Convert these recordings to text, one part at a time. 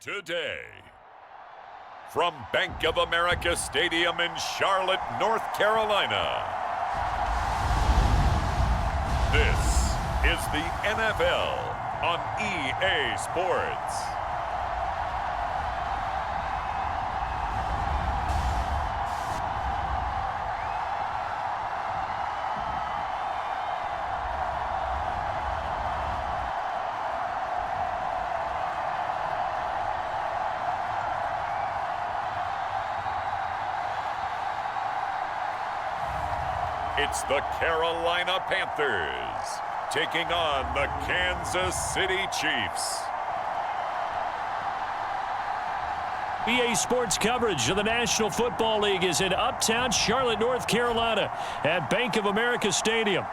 today. From Bank of America Stadium in Charlotte, North Carolina, this is the NFL on EA Sports. It's the Carolina Panthers taking on the Kansas City Chiefs. EA Sports coverage of the National Football League is in uptown Charlotte, North Carolina at Bank of America Stadium.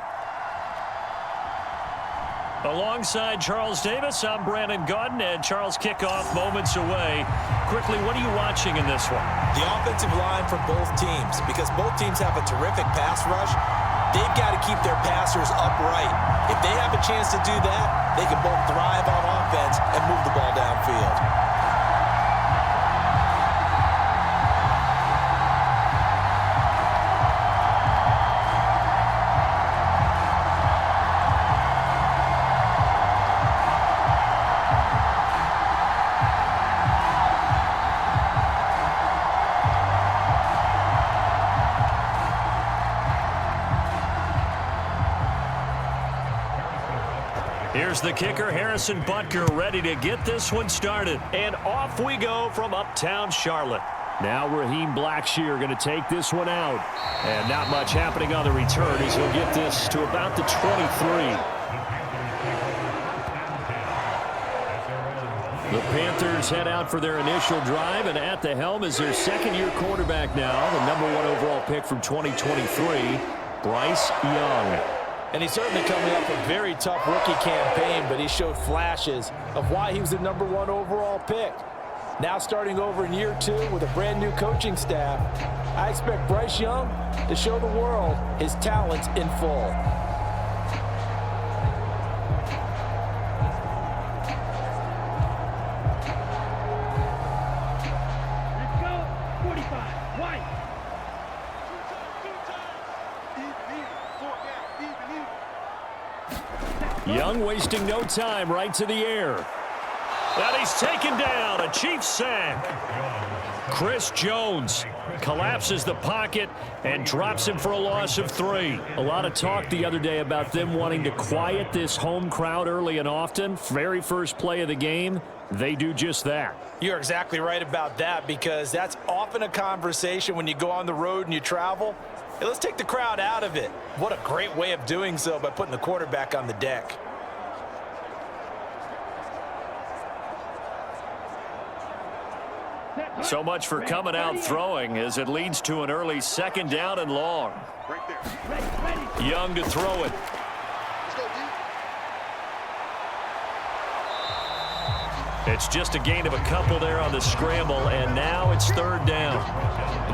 Alongside Charles Davis, I'm Brandon Gaudin, and Charles, kickoff moments away. Quickly, what are you watching in this one? The offensive line for both teams, because both teams have a terrific pass rush. They've got to keep their passers upright. If they have a chance to do that, they can both thrive on offense and move the ball downfield. Here's the kicker, Harrison Butker, ready to get this one started. And off we go from uptown Charlotte. Now Raheem Blackshear going to take this one out. And not much happening on the return as he'll get this to about the 23. The Panthers head out for their initial drive, and at the helm is their second-year quarterback now, the #1 overall pick from 2023, Bryce Young. And he's certainly coming off a very tough rookie campaign, but he showed flashes of why he was the #1 overall pick. Now starting over in year 2 with a brand new coaching staff, I expect Bryce Young to show the world his talents in full. Let's go, 45, white. Young wasting no time, right to the air. And he's taken down, a Chiefs sack. Chris Jones collapses the pocket and drops him for a loss of 3. A lot of talk the other day about them wanting to quiet this home crowd early and often. Very first play of the game, they do just that. You're exactly right about that, because that's often a conversation when you go on the road and you travel. Hey, let's take the crowd out of it. What a great way of doing so by putting the quarterback on the deck. So much for coming out throwing as it leads to an early 2nd down and long. Young to throw it. It's just a gain of a couple there on the scramble, and now it's 3rd down.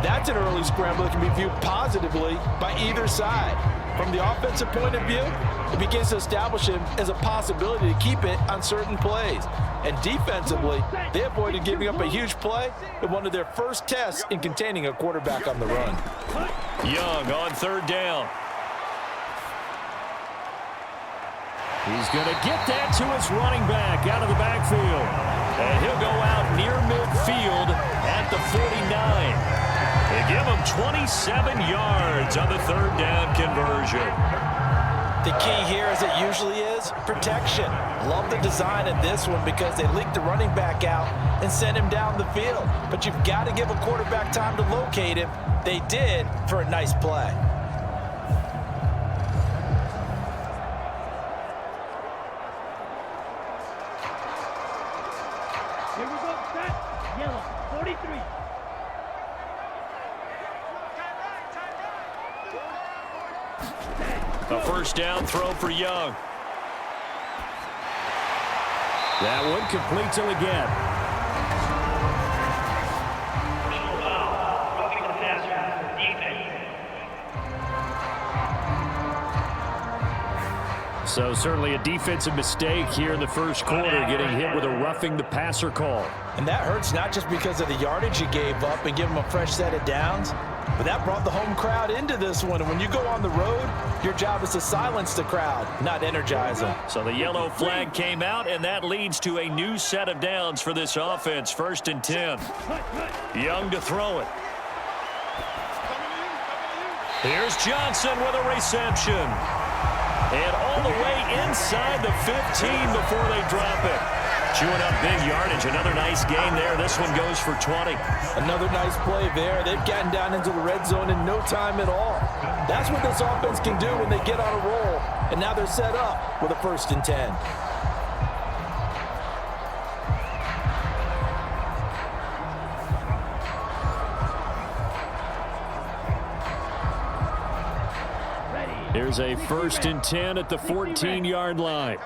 That's an early scramble that can be viewed positively by either side. From the offensive point of view, it begins to establish him as a possibility to keep it on certain plays. And defensively, they avoided giving up a huge play in one of their first tests in containing a quarterback on the run. Young on 3rd down. He's going to get that to his running back out of the backfield. And he'll go out near midfield at the 49. They give him 27 yards on the 3rd down conversion. The key here, as it usually is, protection. Love the design of this one because they leaked the running back out and sent him down the field. But you've got to give a quarterback time to locate him. They did for a nice play. Here we go, set, yellow, 43. A 1st down throw for Young. That one complete till again. So certainly a defensive mistake here in the first quarter, getting hit with a roughing the passer call. And that hurts not just because of the yardage you gave up and give them a fresh set of downs, but that brought the home crowd into this one. And when you go on the road, your job is to silence the crowd, not energize them. So the yellow flag came out, and that leads to a new set of downs for this offense. 1st and 10. Young to throw it. Here's Johnson with a reception. And all the way inside the 15 before they drop it. Chewing up big yardage. Another nice gain there. This one goes for 20. Another nice play there. They've gotten down into the red zone in no time at all. That's what this offense can do when they get on a roll. And now they're set up with a 1st and 10. Here's a 1st and 10 at the 14-yard line.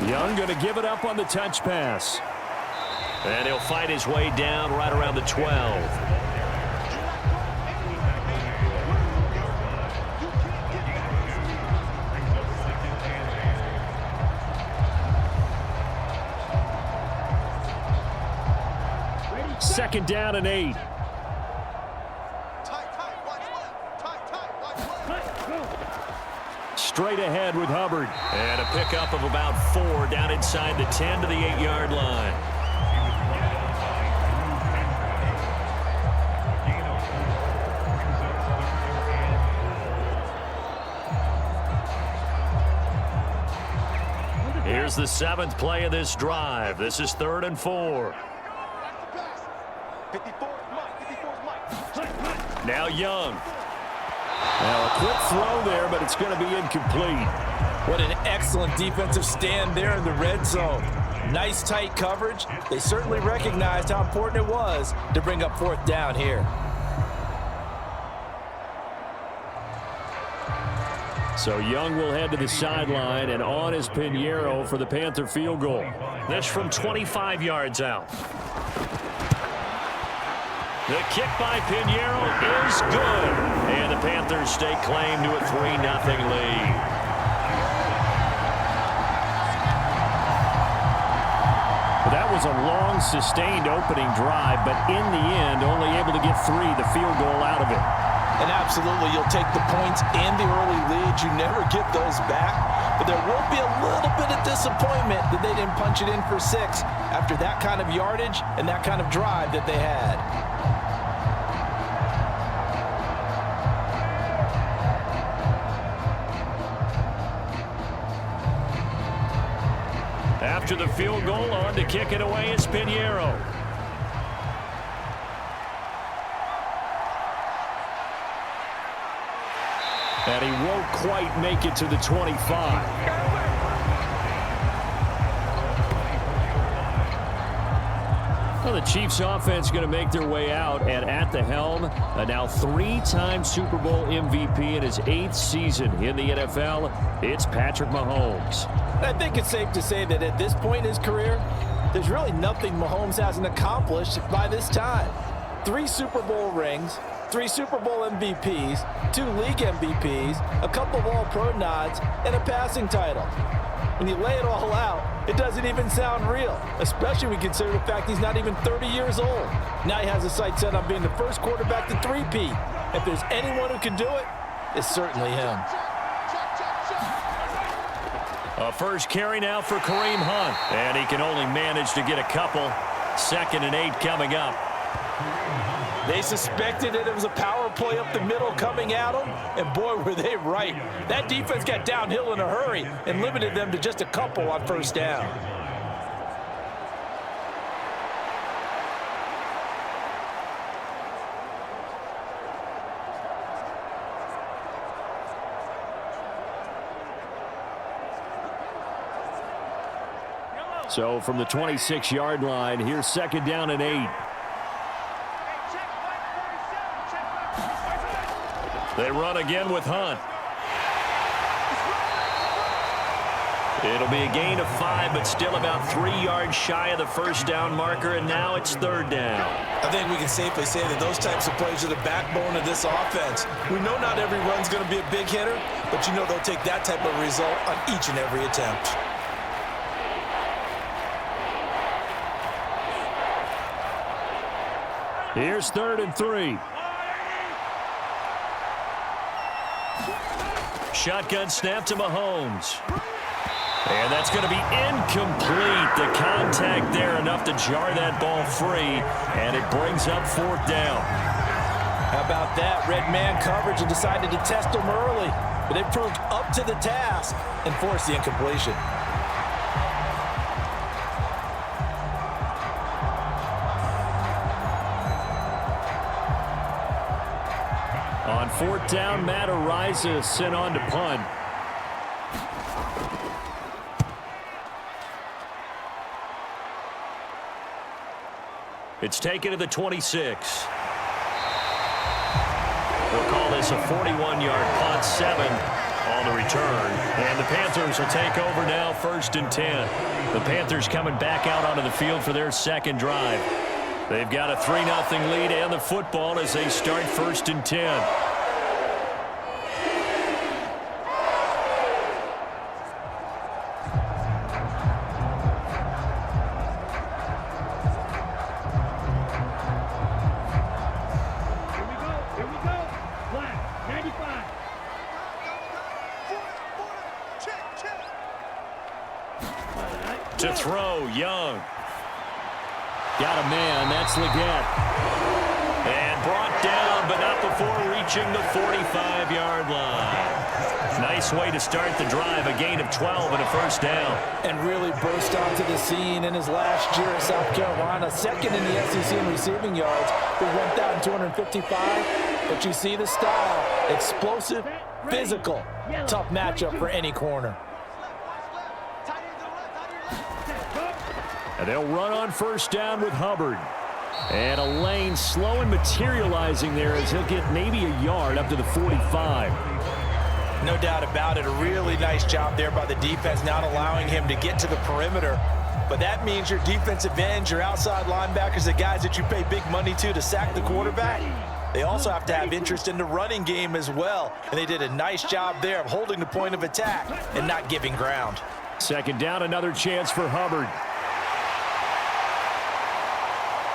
Young going to give it up on the touch pass. And he'll fight his way down right around the 12. Second down and 8. Straight ahead with Hubbard. And a pickup of about 4 down inside the 10 to the 8-yard line. Here's the 7th play of this drive. This is 3rd and 4. Now Young. Now a quick throw there, but it's going to be incomplete. What an excellent defensive stand there in the red zone. Nice tight coverage. They certainly recognized how important it was to bring up 4th down here. So Young will head to the sideline, and on is Pinheiro for the Panther field goal. This from 25 yards out. The kick by Pinheiro is good. And the Panthers stake claim to a 3-0 lead. That was a long, sustained opening drive, but in the end, only able to get 3, the field goal out of it. And absolutely, you'll take the points and the early leads. You never get those back. But there will be a little bit of disappointment that they didn't punch it in for 6 after that kind of yardage and that kind of drive that they had. After the field goal, on to kick it away is Pinheiro. And he won't quite make it to the 25. Well, the Chiefs offense going to make their way out, and at the helm, a now 3-time Super Bowl MVP in his 8th season in the NFL, it's Patrick Mahomes. I think it's safe to say that at this point in his career, there's really nothing Mahomes hasn't accomplished by this time. 3 Super Bowl rings, 3 Super Bowl MVPs, 2 league MVPs, a couple of All-Pro nods, and a passing title. When you lay it all out, it doesn't even sound real, especially when you consider the fact he's not even 30 years old. Now he has his sights set on being the first quarterback to 3-peat. If there's anyone who can do it, it's certainly him. A first carry now for Kareem Hunt. And he can only manage to get a couple. 2nd and 8 coming up. They suspected that it was a power play up the middle coming at them, and boy, were they right. That defense got downhill in a hurry and limited them to just a couple on 1st down. So from the 26-yard line, here's 2nd down and 8. They run again with Hunt. It'll be a gain of 5, but still about 3 yards shy of the first down marker, and now it's third down. I think we can safely say that those types of plays are the backbone of this offense. We know not every run's going to be a big hitter, but you know they'll take that type of result on each and every attempt. Here's 3rd and 3. Shotgun snap to Mahomes. And that's going to be incomplete. The contact there enough to jar that ball free, and it brings up 4th down. How about that? Red man coverage and decided to test them early, but they proved up to the task and forced the incompletion. On 4th down, Matt Ariza sent on to punt. It's taken to the 26. We'll call this a 41-yard punt, 7 on the return. And the Panthers will take over now, 1st and 10. The Panthers coming back out onto the field for their second drive. They've got a 3-0 lead and the football as they start 1st and 10. To throw, Young. Got a man, that's Leggett. And brought down, but not before reaching the 45-yard line. Nice way to start the drive, a gain of 12 and a 1st down. And really burst onto the scene in his last year at South Carolina. 2nd in the SEC in receiving yards with 1,255. But you see the style, explosive, physical. Tough matchup for any corner. And they'll run on 1st down with Hubbard. And a lane slow and materializing there as he'll get maybe a yard up to the 45. No doubt about it. A really nice job there by the defense, not allowing him to get to the perimeter. But that means your defensive ends, your outside linebackers, the guys that you pay big money to sack the quarterback, they also have to have interest in the running game as well. And they did a nice job there of holding the point of attack and not giving ground. 2nd down, another chance for Hubbard.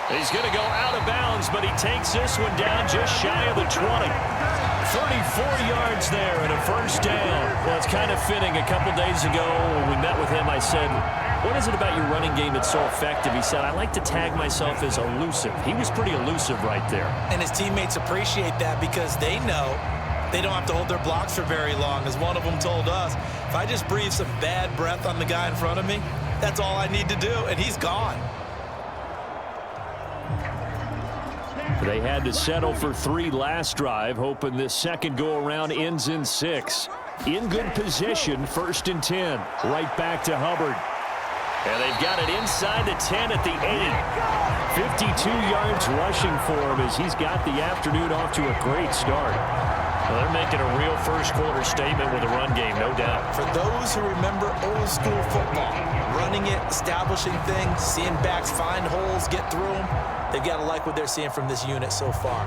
He's going to go out of bounds, but he takes this one down just shy of the 20. 34 yards there and a 1st down. Well, it's kind of fitting. A couple days ago when we met with him, I said, what is it about your running game that's so effective? He said, I like to tag myself as elusive. He was pretty elusive right there. And his teammates appreciate that because they know they don't have to hold their blocks for very long. As one of them told us, if I just breathe some bad breath on the guy in front of me, that's all I need to do, and he's gone. They had to settle for 3 last drive, hoping this second go-around ends in 6. In good position, 1st and 10. Right back to Hubbard. And they've got it inside the 10 at the 8. 52 yards rushing for him as he's got the afternoon off to a great start. Well, they're making a real first-quarter statement with a run game, no doubt. For those who remember old-school football, running it, establishing things, seeing backs find holes, get through them, they've got to like what they're seeing from this unit so far.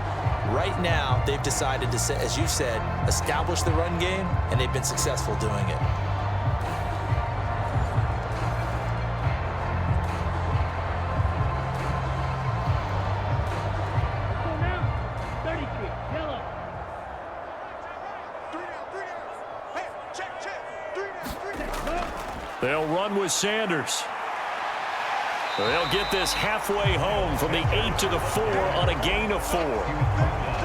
Right now, they've decided to, as you said, establish the run game, and they've been successful doing it. They'll run with Sanders. They'll get this halfway home from the 8 to the 4 on a gain of 4.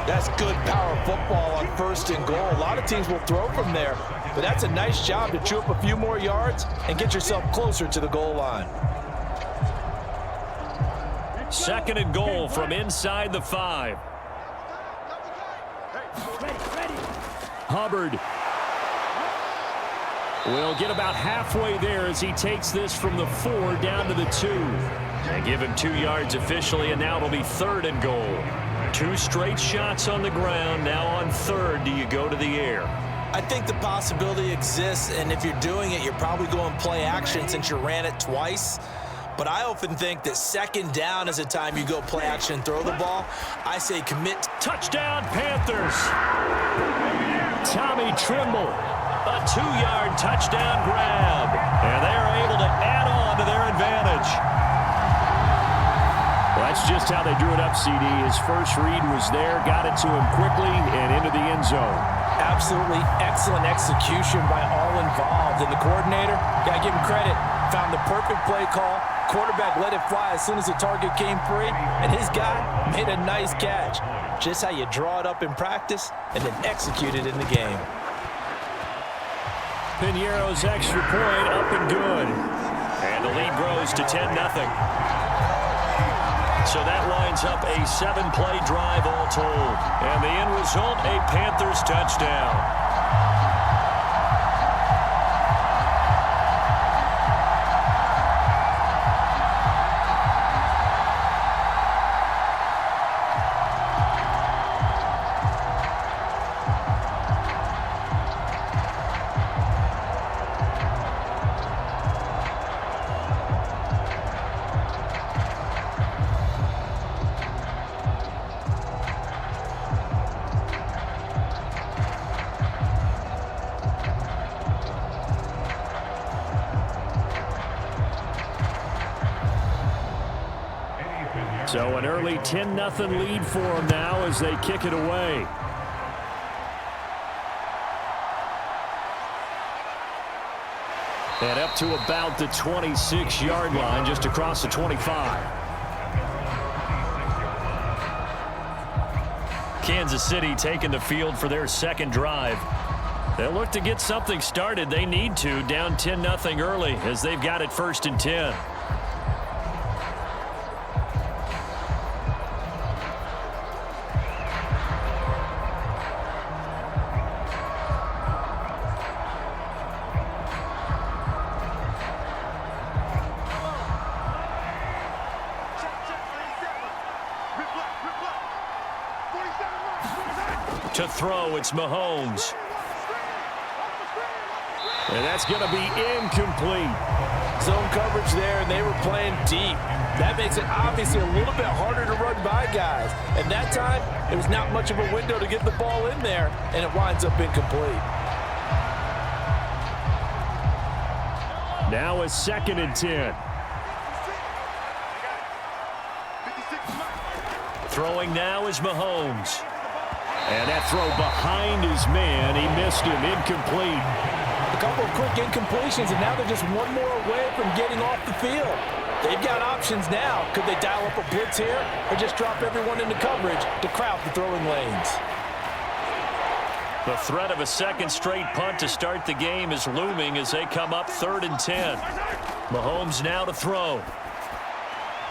That's good power football on 1st and goal. A lot of teams will throw from there, but that's a nice job to chew up a few more yards and get yourself closer to the goal line. 2nd and goal from inside the 5. Hubbard will get about halfway there as he takes this from the 4 down to the 2. And give him 2 yards officially, and now it'll be 3rd and goal. 2 straight shots on the ground. Now on 3rd, do you go to the air? I think the possibility exists, and if you're doing it, you're probably going play action since you ran it twice. But I often think that second down is a time you go play action and throw the ball. I say commit. Touchdown, Panthers. Tommy Trimble, a 2-yard touchdown grab. And they're able to add on to their advantage. Well, that's just how they drew it up, CD. His first read was there, got it to him quickly, and into the end zone. Absolutely excellent execution by all involved. And the coordinator, got to give him credit, found the perfect play call. Quarterback let it fly as soon as the target came free, and his guy made a nice catch. Just how you draw it up in practice and then execute it in the game. Piñeiro's extra point up and good. And the lead grows to 10-0. So that winds up a 7-play drive all told. And the end result, a Panthers touchdown. So an early 10-0 lead for them now as they kick it away. And up to about the 26-yard line, just across the 25. Kansas City taking the field for their second drive. They'll look to get something started. They need to, down 10-0 early as they've got it 1st and 10. To throw, it's Mahomes. And that's going to be incomplete. Zone coverage there, and they were playing deep. That makes it obviously a little bit harder to run by guys. And that time, it was not much of a window to get the ball in there, and it winds up incomplete. Now it's 2nd and 10. Throwing now is Mahomes. And that throw behind his man, he missed him, incomplete. A couple of quick incompletions, and now they're just one more away from getting off the field. They've got options now. Could they dial up a blitz here or just drop everyone into coverage to crowd the throwing lanes? The threat of a second straight punt to start the game is looming as they come up 3rd and 10. Mahomes now to throw.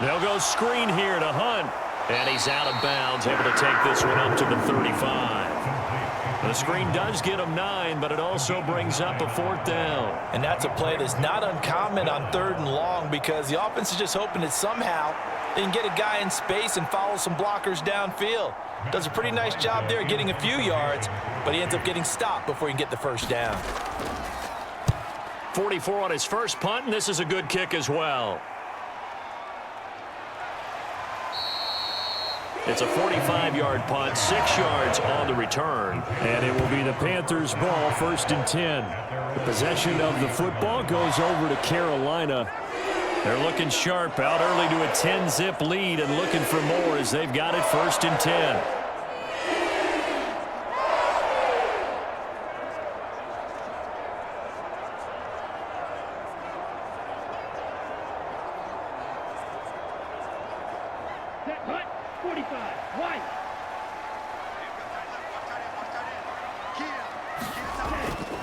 They'll go screen here to Hunt. And he's out of bounds, able to take this one up to the 35. The screen does get him 9, but it also brings up a 4th down. And that's a play that's not uncommon on 3rd and long because the offense is just hoping that somehow they can get a guy in space and follow some blockers downfield. Does a pretty nice job there getting a few yards, but he ends up getting stopped before he can get the 1st down. 44 on his first punt, and this is a good kick as well. It's a 45-yard punt, 6 yards on the return. And it will be the Panthers' ball, 1st and 10. The possession of the football goes over to Carolina. They're looking sharp, out early to a 10-zip lead and looking for more as they've got it 1st and 10.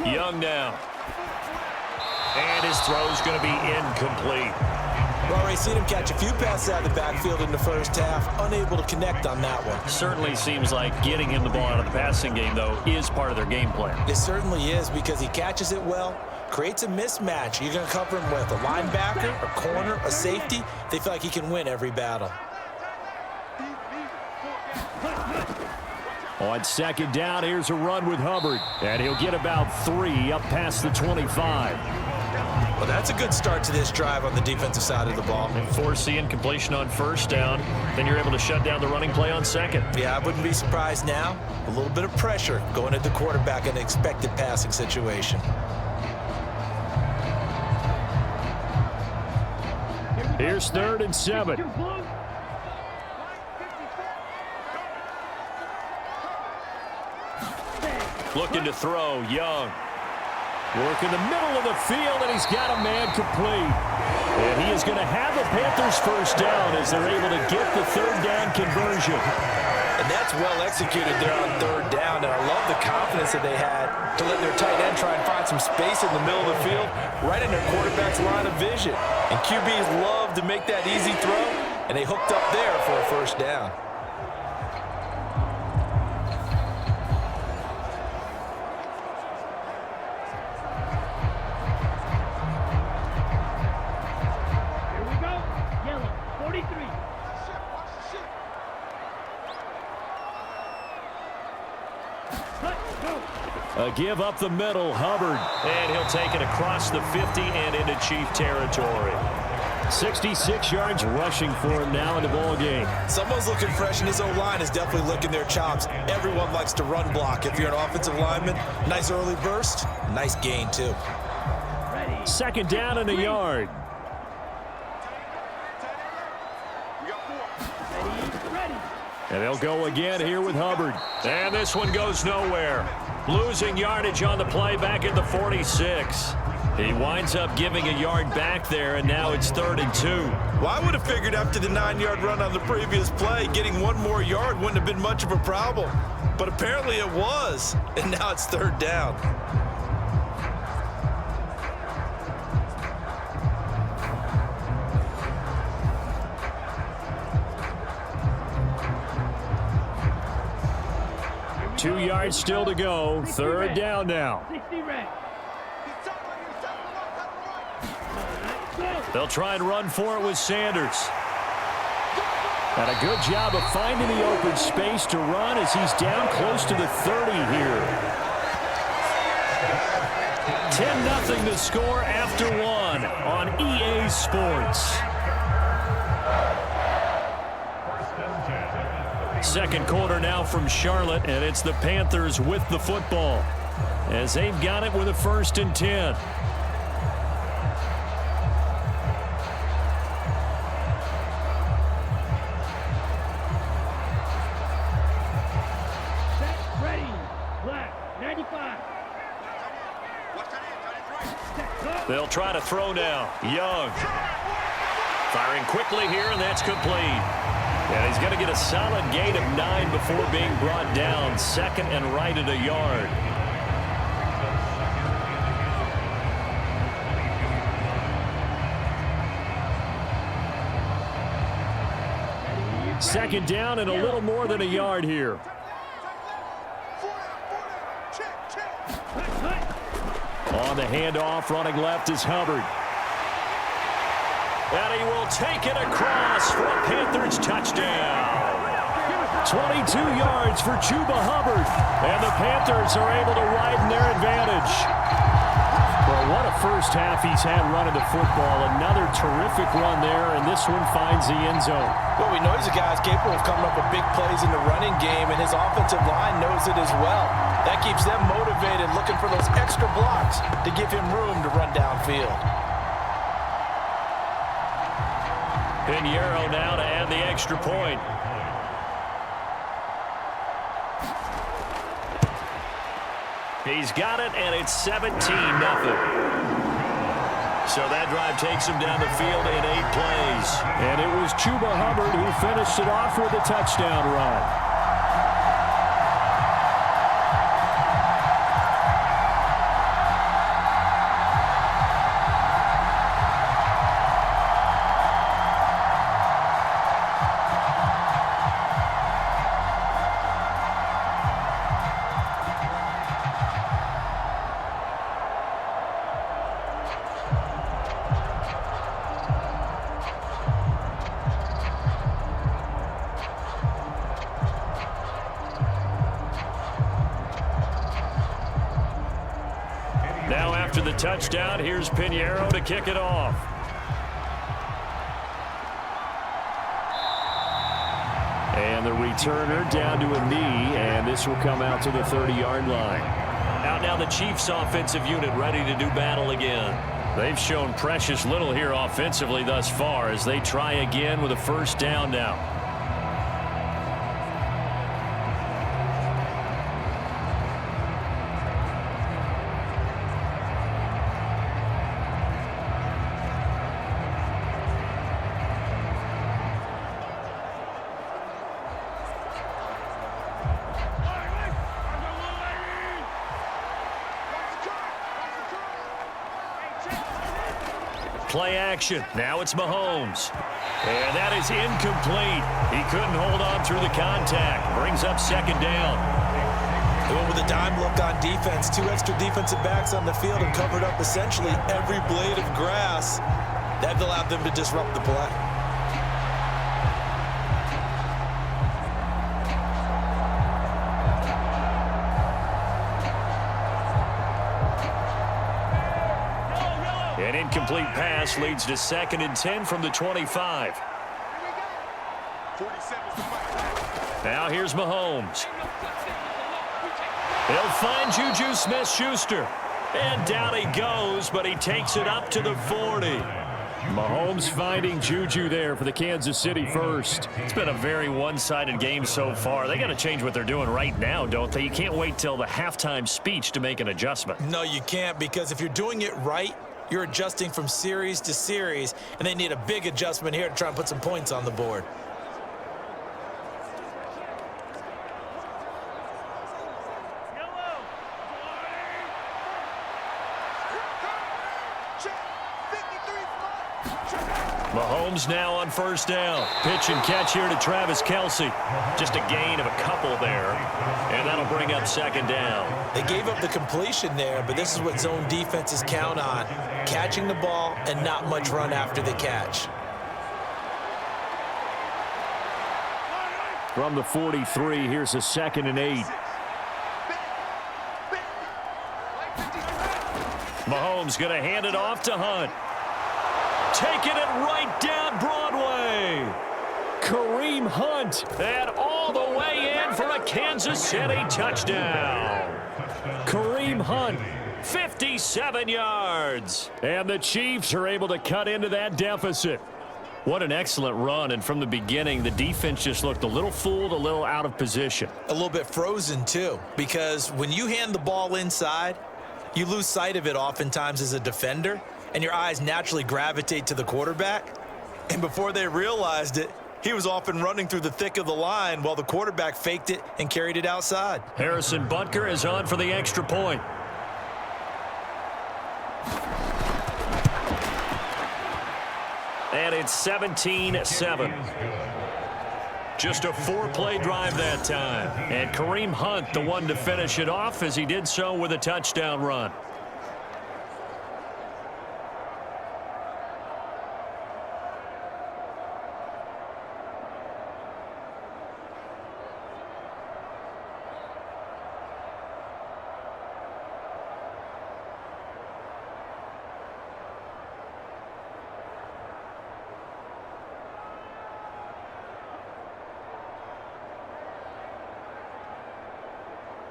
Young now. And his throw's going to be incomplete. Well, already seen him catch a few passes out of the backfield in the first half, unable to connect on that one. Certainly seems like getting him the ball out of the passing game, though, is part of their game plan. It certainly is because he catches it well, creates a mismatch. You're going to cover him with a linebacker, a corner, a safety. They feel like he can win every battle. On second down, here's a run with Hubbard. And he'll get about 3 up past the 25. Well, that's a good start to this drive on the defensive side of the ball. And force the incompletion on first down. Then you're able to shut down the running play on second. Yeah, I wouldn't be surprised now. A little bit of pressure going at the quarterback in an expected passing situation. Here's 3rd and 7. Looking to throw, Young. Work in the middle of the field, and he's got a man complete. And he is going to have the Panthers first down as they're able to get the 3rd down conversion. And that's well executed there on 3rd down, and I love the confidence that they had to let their tight end try and find some space in the middle of the field, right in their quarterback's line of vision. And QBs love to make that easy throw, and they hooked up there for a first down. A give up the middle, Hubbard. And he'll take it across the 50 and into Chief territory. 66 yards rushing for him now in the ball game. Someone's looking fresh, and his O-line is definitely licking their chops. Everyone likes to run block. If you're an offensive lineman, nice early burst, nice gain too. 2nd down and a yard. And they'll go again here with Hubbard. And this one goes nowhere. Losing yardage on the play back at the 46. He winds up giving a yard back there, and now it's 3rd and 2. Well, I would have figured after the 9-yard run on the previous play, getting 1 more yard wouldn't have been much of a problem. But apparently it was, and now it's 3rd down. Two yards still to go. 3rd down now. They'll try and run for it with Sanders. And a good job of finding the open space to run as he's down close to the 30 here. 10-0 the score after 1 on EA Sports. Second quarter now from Charlotte, and it's the Panthers with the football as they've got it with a 1st and 10. Ready, black, 95. They'll try to throw now. Young. Firing quickly here, and that's complete. And he's going to get a solid gain of 9 before being brought down. 2nd and right at a yard. Second down and a little more than a yard here. On the handoff, running left is Hubbard. And he will take it across for a Panthers touchdown. 22 yards for Chuba Hubbard. And the Panthers are able to widen their advantage. Well, what a first half he's had running the football. Another terrific run there, and this one finds the end zone. Well, we know he's a guy who's capable of coming up with big plays in the running game, and his offensive line knows it as well. That keeps them motivated, looking for those extra blocks to give him room to run downfield. Pinheiro now to add the extra point. He's got it, and it's 17-0. So that drive takes him down the field in 8 plays. And it was Chuba Hubbard who finished it off with a touchdown run. after the touchdown, here's Pinheiro to kick it off. And the returner down to a knee, and this will come out to the 30-yard line. Out now the Chiefs offensive unit ready to do battle again. They've shown precious little here offensively thus far as they try again with a first down now. Play action. Now it's Mahomes. And that is incomplete. He couldn't hold on through the contact. Brings up second down. They went with a dime look on defense. 2 extra defensive backs on the field and covered up essentially every blade of grass. That allowed them to disrupt the play. An incomplete pass leads to 2nd and 10 from the 25. Now here's Mahomes. He'll find Juju Smith-Schuster. And down he goes, but he takes it up to the 40. Mahomes finding Juju there for the Kansas City first. It's been a very one-sided game so far. They got to change what they're doing right now, don't they? You can't wait till the halftime speech to make an adjustment. No, you can't, because if you're doing it right, you're adjusting from series to series, and they need a big adjustment here to try and put some points on the board. Mahomes now on first down. Pitch and catch here to Travis Kelce. Just a gain of a couple there. And that'll bring up second down. They gave up the completion there, but this is what zone defenses count on. Catching the ball and not much run after the catch. From the 43, here's a 2nd and 8. Mahomes going to hand it off to Hunt. Taking it right down Broadway. Kareem Hunt. And all the way in for a Kansas City touchdown. Kareem Hunt, 57 yards. And the Chiefs are able to cut into that deficit. What an excellent run. And from the beginning, the defense just looked a little fooled, a little out of position. A little bit frozen, too, because when you hand the ball inside, you lose sight of it oftentimes as a defender, and your eyes naturally gravitate to the quarterback. And before they realized it, he was off and running through the thick of the line while the quarterback faked it and carried it outside. Harrison Butker is on for the extra point. And it's 17-7. Just a 4-play drive that time. And Kareem Hunt, the one to finish it off, as he did so with a touchdown run.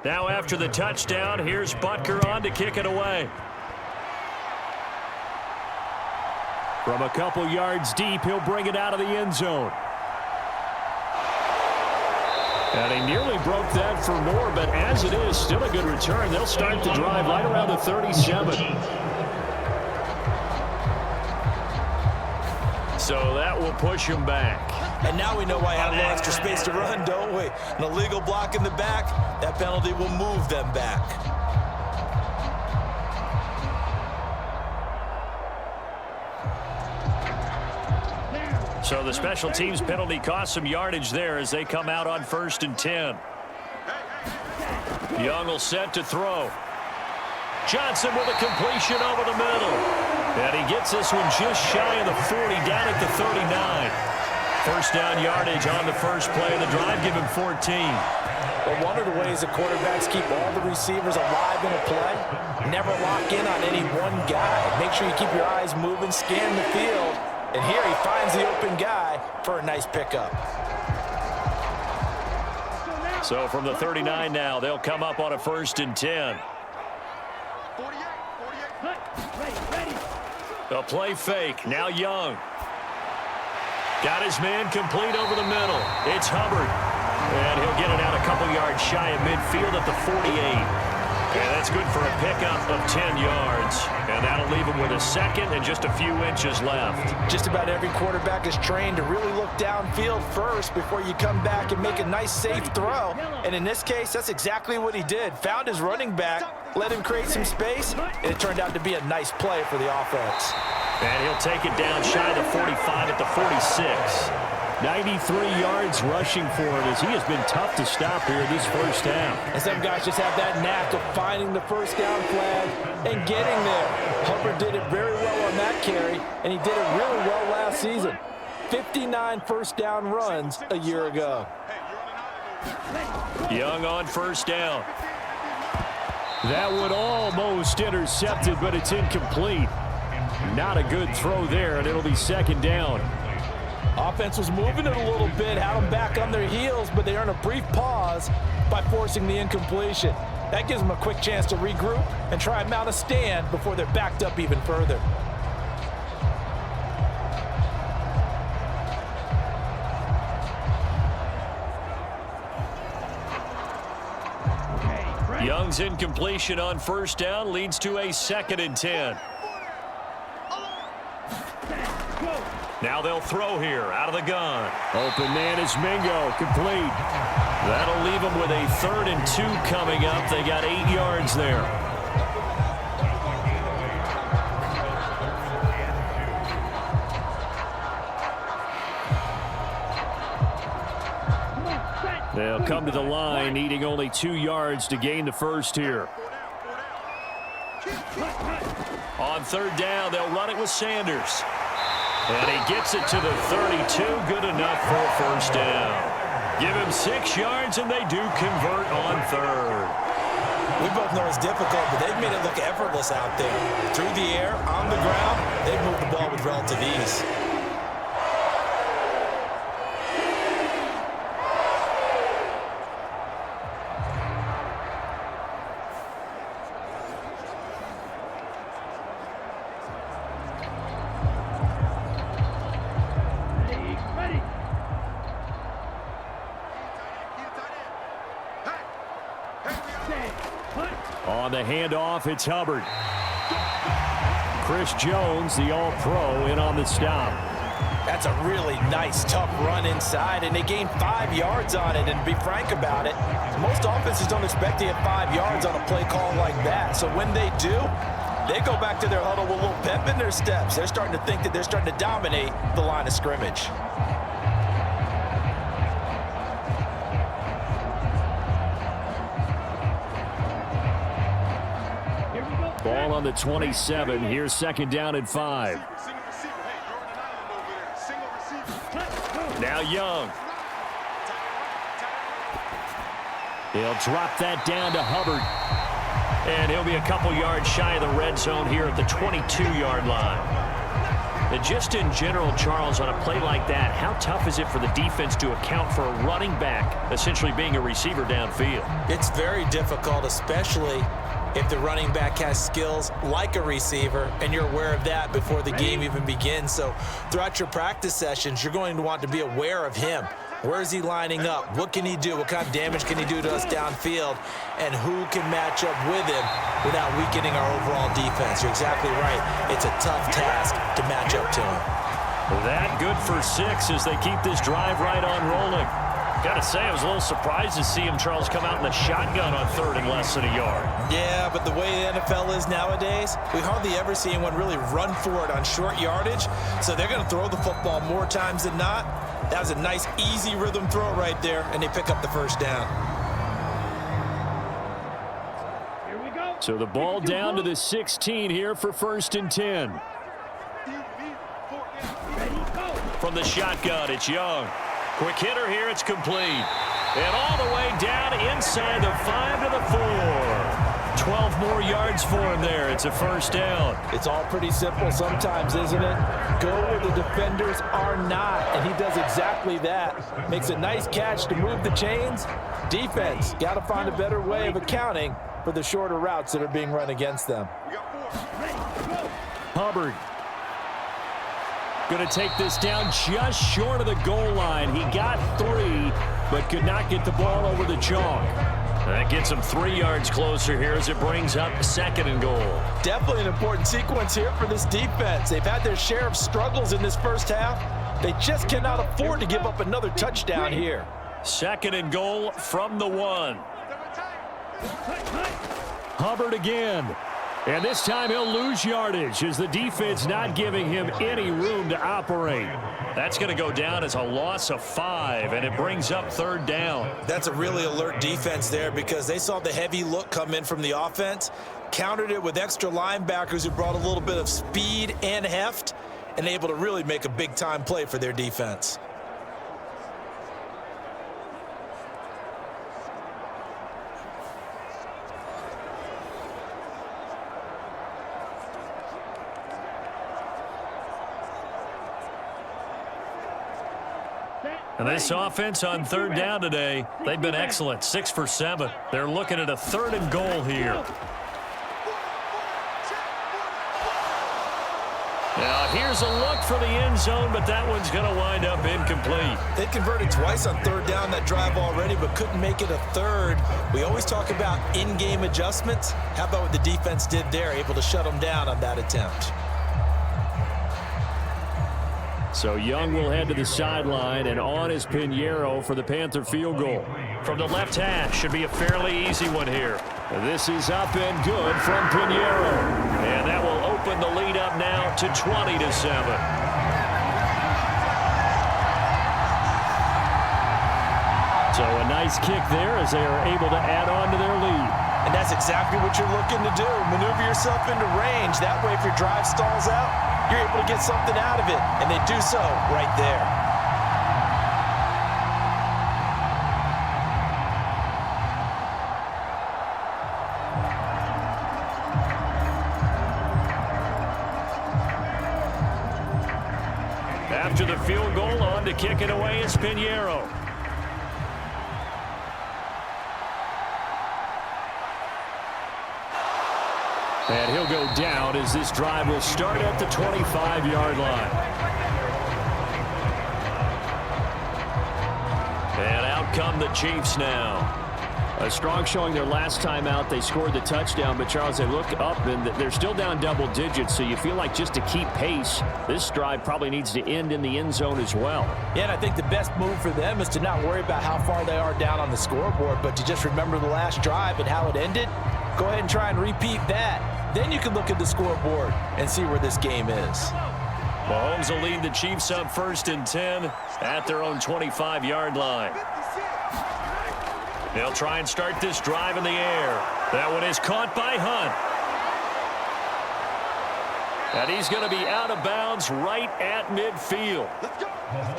Now after the touchdown, here's Butker on to kick it away. From a couple yards deep, he'll bring it out of the end zone. And he nearly broke that for more, but as it is, still a good return. They'll start the drive right around the 37. So that will push him back. And now we know why I have a little extra space to run, don't we? An illegal block in the back, that penalty will move them back. So the special teams penalty cost some yardage there as they come out on 1st and 10. Young will set to throw. Johnson with a completion over the middle. And he gets this one just shy of the 40, down at the 39. First down yardage on the first play of the drive. Give him 14. Well, one of the ways the quarterbacks keep all the receivers alive in a play, never lock in on any one guy. Make sure you keep your eyes moving, scan the field, and here he finds the open guy for a nice pickup. So from the 39 now, they'll come up on a 1st and 10. A play fake. Now Young. Got his man complete over the middle. It's Hubbard. And he'll get it out a couple yards shy of midfield at the 48. And that's good for a pickup of 10 yards. And that'll leave him with a second and just a few inches left. Just about every quarterback is trained to really look downfield first before you come back and make a nice, safe throw. And in this case, that's exactly what he did. Found his running back, let him create some space, and it turned out to be a nice play for the offense. And he'll take it down shy of the 45 at the 46. 93 yards rushing for it as he has been tough to stop here this first half. And some guys just have that knack of finding the first down flag and getting there. Hubbard did it very well on that carry, and he did it really well last season. 59 first down runs a year ago. Young on first down. That one almost intercepted, but it's incomplete. Not a good throw there, and it'll be 2nd down. Offense was moving it a little bit, had them back on their heels, but they earned a brief pause by forcing the incompletion. That gives them a quick chance to regroup and try and mount a stand before they're backed up even further. Young's incompletion on first down leads to a 2nd and 10. Now they'll throw here out of the gun. Open man is Mingo, complete. That'll leave them with a 3rd and 2 coming up. They got 8 yards there. They'll come to the line, needing only 2 yards to gain the first here. On 3rd down, they'll run it with Sanders. And he gets it to the 32, good enough for a first down. Give him 6 yards, and they do convert on 3rd. We both know it's difficult, but they've made it look effortless out there. Through the air, on the ground, they've moved the ball with relative ease. On the handoff, it's Hubbard. Chris Jones, the All-Pro, in on the stop. That's a really nice, tough run inside, and they gained 5 yards on it. And to be frank about it, most offenses don't expect to get 5 yards on a play call like that. So when they do, they go back to their huddle with a little pep in their steps. They're starting to think that they're starting to dominate the line of scrimmage. Ball on the 27. Here's 2nd down and 5. Now Young. He'll drop that down to Hubbard. And he'll be a couple yards shy of the red zone here at the 22-yard line. And just in general, Charles, on a play like that, how tough is it for the defense to account for a running back essentially being a receiver downfield? It's very difficult, especially if the running back has skills like a receiver, and you're aware of that before the game even begins. So throughout your practice sessions, you're going to want to be aware of him. Where is he lining up? What can he do? What kind of damage can he do to us downfield? And who can match up with him without weakening our overall defense? You're exactly right. It's a tough task to match up to him. That good for 6 as they keep this drive right on rolling. Got to say, I was a little surprised to see him, Charles, come out in the shotgun on 3rd and less than a yard. Yeah, but the way the NFL is nowadays, we hardly ever see anyone really run for it on short yardage. So they're going to throw the football more times than not. That was a nice, easy rhythm throw right there, and they pick up the first down. Here we go. So the ball down to the 16 here for 1st and 10. from the shotgun. It's Young. Quick hitter here. It's complete. And all the way down inside the 5 to the 4. 12 more yards for him there. It's a first down. It's all pretty simple sometimes, isn't it? Go where the defenders are not, and he does exactly that. Makes a nice catch to move the chains. Defense, got to find a better way of accounting for the shorter routes that are being run against them. Hubbard going to take this down just short of the goal line. He got 3, but could not get the ball over the chalk. That gets him 3 yards closer here as it brings up 2nd and goal. Definitely an important sequence here for this defense. They've had their share of struggles in this first half. They just cannot afford to give up another touchdown here. 2nd and goal from the 1. Hubbard again. And this time he'll lose yardage as the defense not giving him any room to operate. That's going to go down as a loss of 5, and it brings up 3rd down. That's a really alert defense there because they saw the heavy look come in from the offense, countered it with extra linebackers who brought a little bit of speed and heft, and able to really make a big-time play for their defense. And this offense on 3rd down today, they've been excellent, 6 for 7. They're looking at a 3rd and goal here. Now here's a look for the end zone, but that one's going to wind up incomplete. They converted twice on 3rd down that drive already, but couldn't make it a 3rd. We always talk about in-game adjustments. How about what the defense did there, able to shut them down on that attempt? So Young will head to the sideline, and on is Pinheiro for the Panther field goal. From the left hash, should be a fairly easy one here. This is up and good from Pinheiro. And that will open the lead up now to 20 to 7. So a nice kick there as they are able to add on to their lead. And that's exactly what you're looking to do. Maneuver yourself into range. That way, if your drive stalls out, you're able to get something out of it. And they do so right there. After the field goal, on to kick it away is Pinheiro. And he'll go down as this drive will start at the 25-yard line. And out come the Chiefs now. A strong showing their last time out. They scored the touchdown, but Charles, they look up and they're still down double digits, so you feel like just to keep pace, this drive probably needs to end in the end zone as well. Yeah, and I think the best move for them is to not worry about how far they are down on the scoreboard, but to just remember the last drive and how it ended. Go ahead and try and repeat that. Then you can look at the scoreboard and see where this game is. Mahomes will lead the Chiefs up 1st and 10 at their own 25-yard line. They'll try and start this drive in the air. That one is caught by Hunt. And he's going to be out of bounds right at midfield.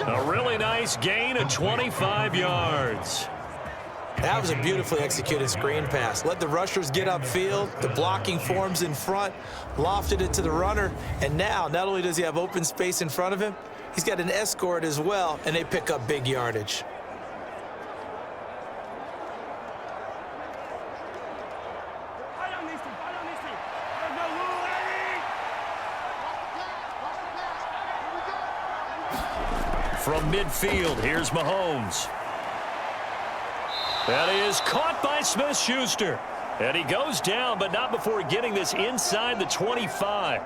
A really nice gain of 25 yards. That was a beautifully executed screen pass. Let the rushers get upfield. The blocking forms in front. Lofted it to the runner. And now, not only does he have open space in front of him, he's got an escort as well, and they pick up big yardage. From midfield, here's Mahomes. That is caught by Smith-Schuster. And he goes down, but not before getting this inside the 25.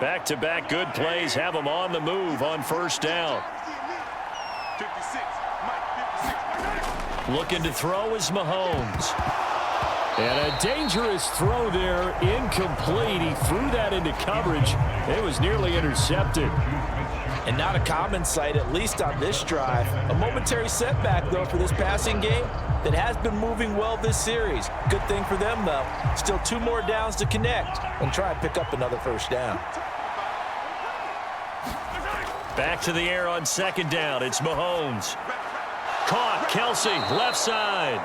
Back-to-back good plays have them on the move on 1st down. Looking to throw is Mahomes. And a dangerous throw there, incomplete. He threw that into coverage. It was nearly intercepted. And not a common sight, at least on this drive. A momentary setback, though, for this passing game that has been moving well this series. Good thing for them, though. Still 2 more downs to connect and try and pick up another first down. Back to the air on 2nd down. It's Mahomes. Caught. Kelsey, left side.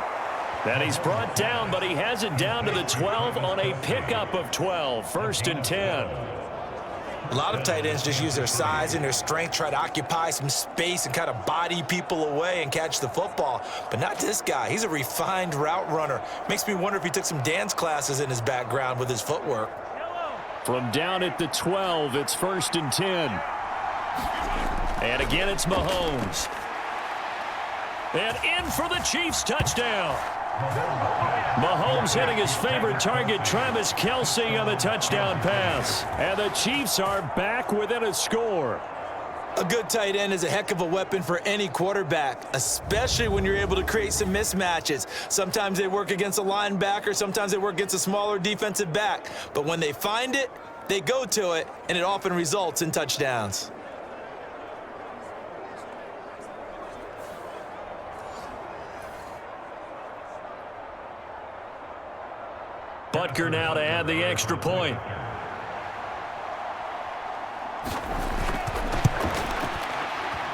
And he's brought down, but he has it down to the 12 on a pickup of 12. 1st and 10. A lot of tight ends just use their size and their strength, try to occupy some space and kind of body people away and catch the football. But not this guy. He's a refined route runner. Makes me wonder if he took some dance classes in his background with his footwork. From down at the 12, it's 1st and 10. And again, it's Mahomes. And in for the Chiefs touchdown. Mahomes hitting his favorite target, Travis Kelsey, on the touchdown pass. And the Chiefs are back within a score. A good tight end is a heck of a weapon for any quarterback, especially when you're able to create some mismatches. Sometimes they work against a linebacker, sometimes they work against a smaller defensive back. But when they find it, they go to it, and it often results in touchdowns. Butker now to add the extra point.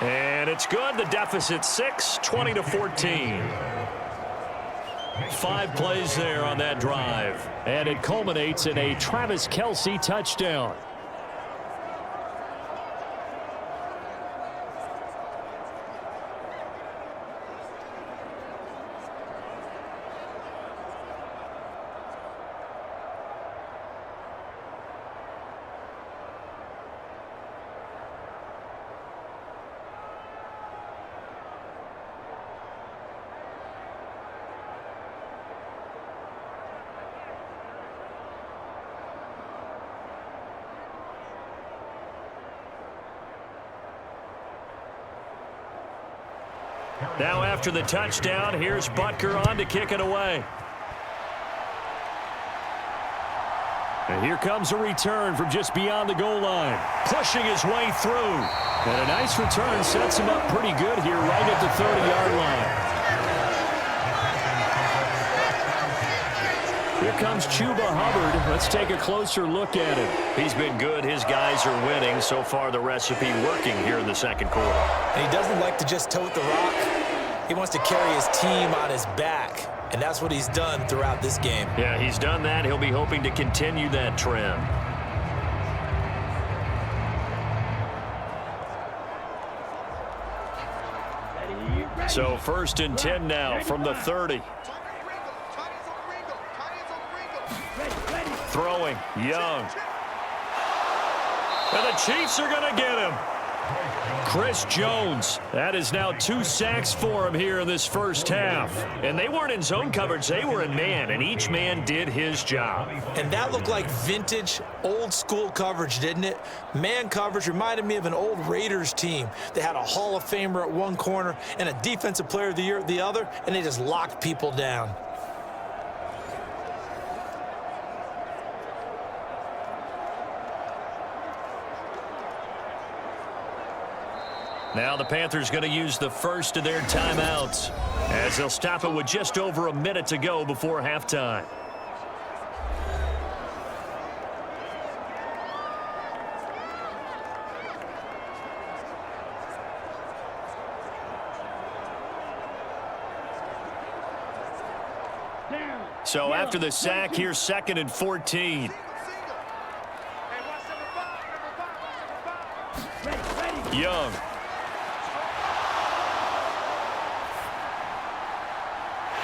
And it's good. The deficit 6, 20-14. 5 plays there on that drive. And it culminates in a Travis Kelsey touchdown. Now after the touchdown, here's Butker on to kick it away. And here comes a return from just beyond the goal line. Pushing his way through. And a nice return sets him up pretty good here right at the 30-yard line. Here comes Chuba Hubbard. Let's take a closer look at him. He's been good. His guys are winning. So far, the recipe working here in the 2nd quarter. And he doesn't like to just tote the rock. He wants to carry his team on his back. And that's what he's done throughout this game. Yeah, he's done that. He'll be hoping to continue that trend. So 1st and 10 now from the 30. Throwing, Young. And the Chiefs are going to get him. Chris Jones. That is now 2 sacks for him here in this first half. And they weren't in zone coverage. They were in man, and each man did his job. And that looked like vintage, old-school coverage, didn't it? Man coverage reminded me of an old Raiders team. They had a Hall of Famer at one corner and a Defensive Player of the Year at the other, and they just locked people down. Now the Panthers going to use the first of their timeouts as they'll stop it with just over a minute to go before halftime. So after the sack, here's 2nd and 14. Young.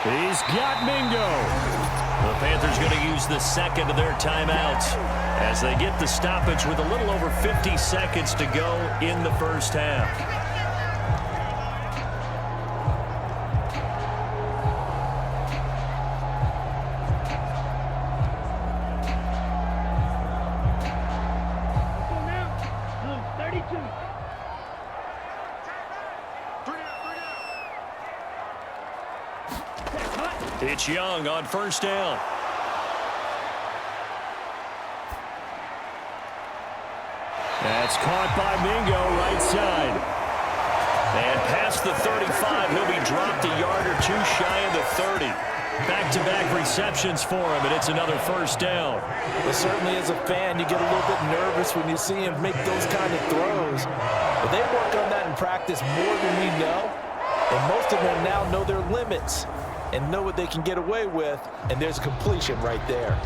He's got Mingo. The Panthers going to use the 2nd of their timeouts as they get the stoppage with a little over 50 seconds to go in the first half. It's Young on 1st down. That's caught by Mingo, right side. And past the 35, he'll be dropped a yard or two shy of the 30. Back-to-back receptions for him, and it's another first down. Well, certainly as a fan, you get a little bit nervous when you see him make those kind of throws. But they work on that in practice more than we know. And most of them now know their limits and know what they can get away with. And there's a completion right there.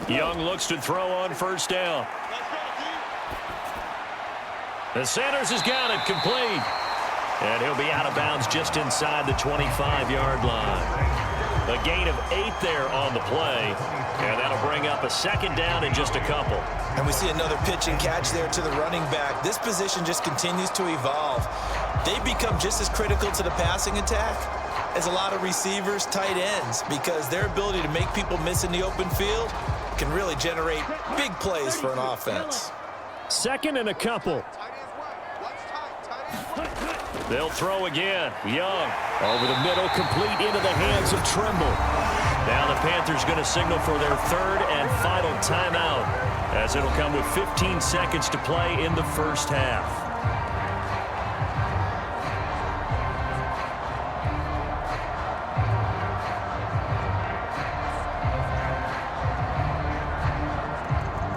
Young looks to throw on first down. The Sanders has got it complete. And he'll be out of bounds just inside the 25-yard line. A gain of 8 there on the play. And that'll bring up a second down in just a couple. And we see another pitch and catch there to the running back. This position just continues to evolve. They become just as critical to the passing attack as a lot of receivers, tight ends, because their ability to make people miss in the open field can really generate big plays for an offense. Second and a couple. They'll throw again. Young over the middle, complete into the hands of Trimble. Now the Panthers going to signal for their third and final timeout, as it'll come with 15 seconds to play in the first half.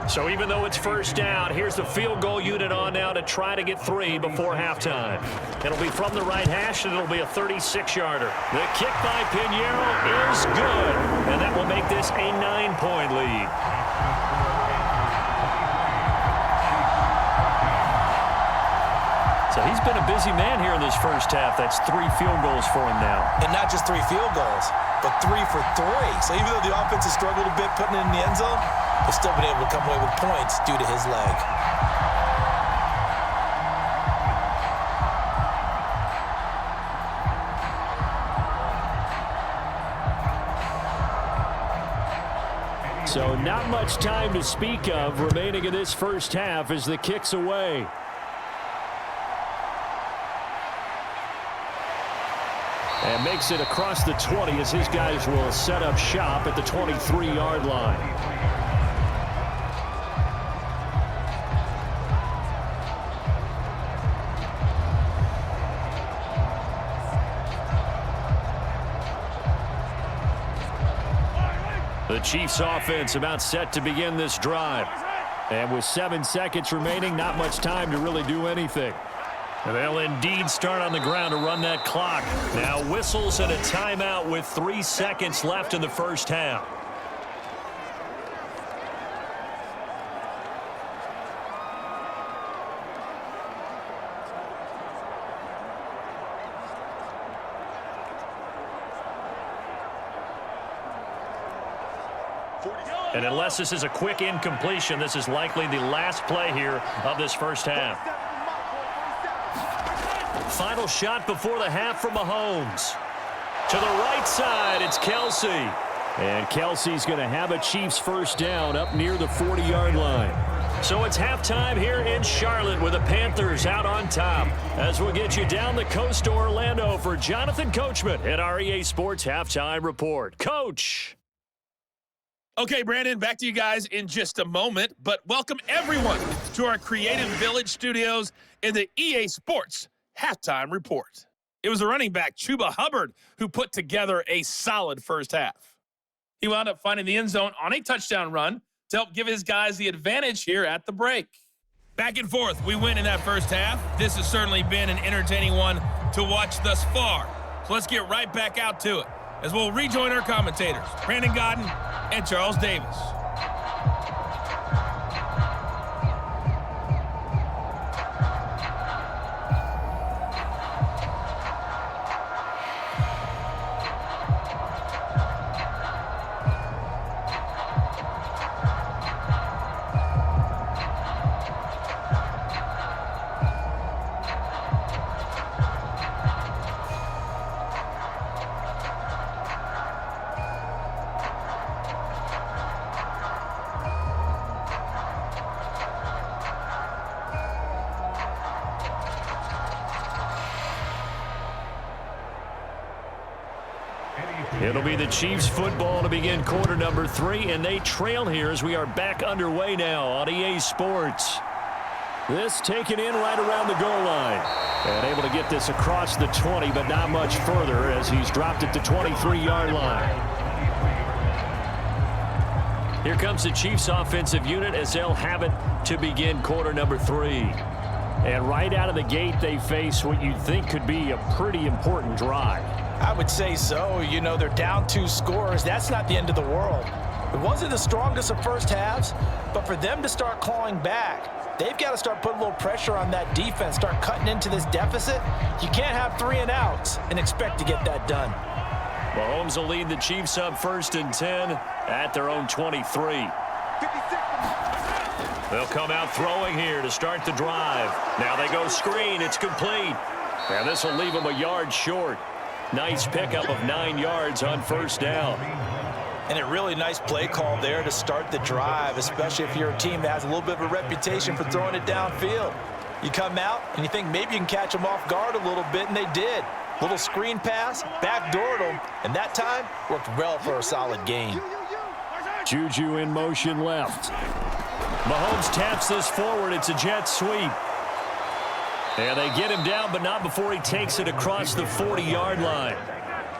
So even though it's first down, here's the field goal unit on now to try to get 3 before halftime. It'll be from the right hash, and it'll be a 36-yarder. The kick by Pinheiro is good, and that will make this a 9-point lead. So he's been a busy man here in this first half. That's 3 field goals for him now. And not just 3 field goals, but 3 for 3. So even though the offense has struggled a bit putting it in the end zone, they've still been able to come away with points due to his leg. So not much time to speak of remaining in this first half as the kick's away. And makes it across the 20 as his guys will set up shop at the 23-yard line. The Chiefs offense about set to begin this drive. And with 7 seconds remaining, not much time to really do anything. And they'll indeed start on the ground to run that clock. Now whistles and a timeout with 3 seconds left in the first half. And unless this is a quick incompletion, this is likely the last play here of this first half. Final shot before the half from Mahomes. To the right side, it's Kelsey. And Kelsey's going to have a Chiefs first down up near the 40-yard line. So it's halftime here in Charlotte with the Panthers out on top. As we'll get you down the coast to Orlando for Jonathan Coachman at our EA Sports Halftime Report. Coach. Okay, Brandon, back to you guys in just a moment, but welcome everyone to our Creative Village studios in the EA Sports Halftime Report. It was the running back, Chuba Hubbard, who put together a solid first half. He wound up finding the end zone on a touchdown run to help give his guys the advantage here at the break. Back and forth, we win in that first half. This has certainly been an entertaining one to watch thus far. So let's get right back out to it as we'll rejoin our commentators, Brandon Godden and Charles Davis. It'll be the Chiefs football to begin quarter number 3, and they trail here as we are back underway now on EA Sports. This taken in right around the goal line. And able to get this across the 20, but not much further as he's dropped it to 23-yard line. Here comes the Chiefs offensive unit as they'll have it to begin quarter number 3. And right out of the gate, they face what you'd think could be a pretty important drive. I would say so. You know, they're down 2 scores. That's not the end of the world. It wasn't the strongest of first halves, but for them to start clawing back, they've got to start putting a little pressure on that defense, start cutting into this deficit. You can't have 3 and outs and expect to get that done. Mahomes will lead the Chiefs up 1st and 10 at their own 23. They'll come out throwing here to start the drive. Now they go screen. It's complete. And this will leave them a yard short. Nice pickup of 9 yards on 1st down. And a really nice play call there to start the drive, especially if you're a team that has a little bit of a reputation for throwing it downfield. You come out and you think maybe you can catch them off guard a little bit, and they did. Little screen pass, backdoored them, and that time worked well for a solid gain. Juju in motion left. Mahomes taps this forward. It's a jet sweep. And they get him down, but not before he takes it across the 40-yard line.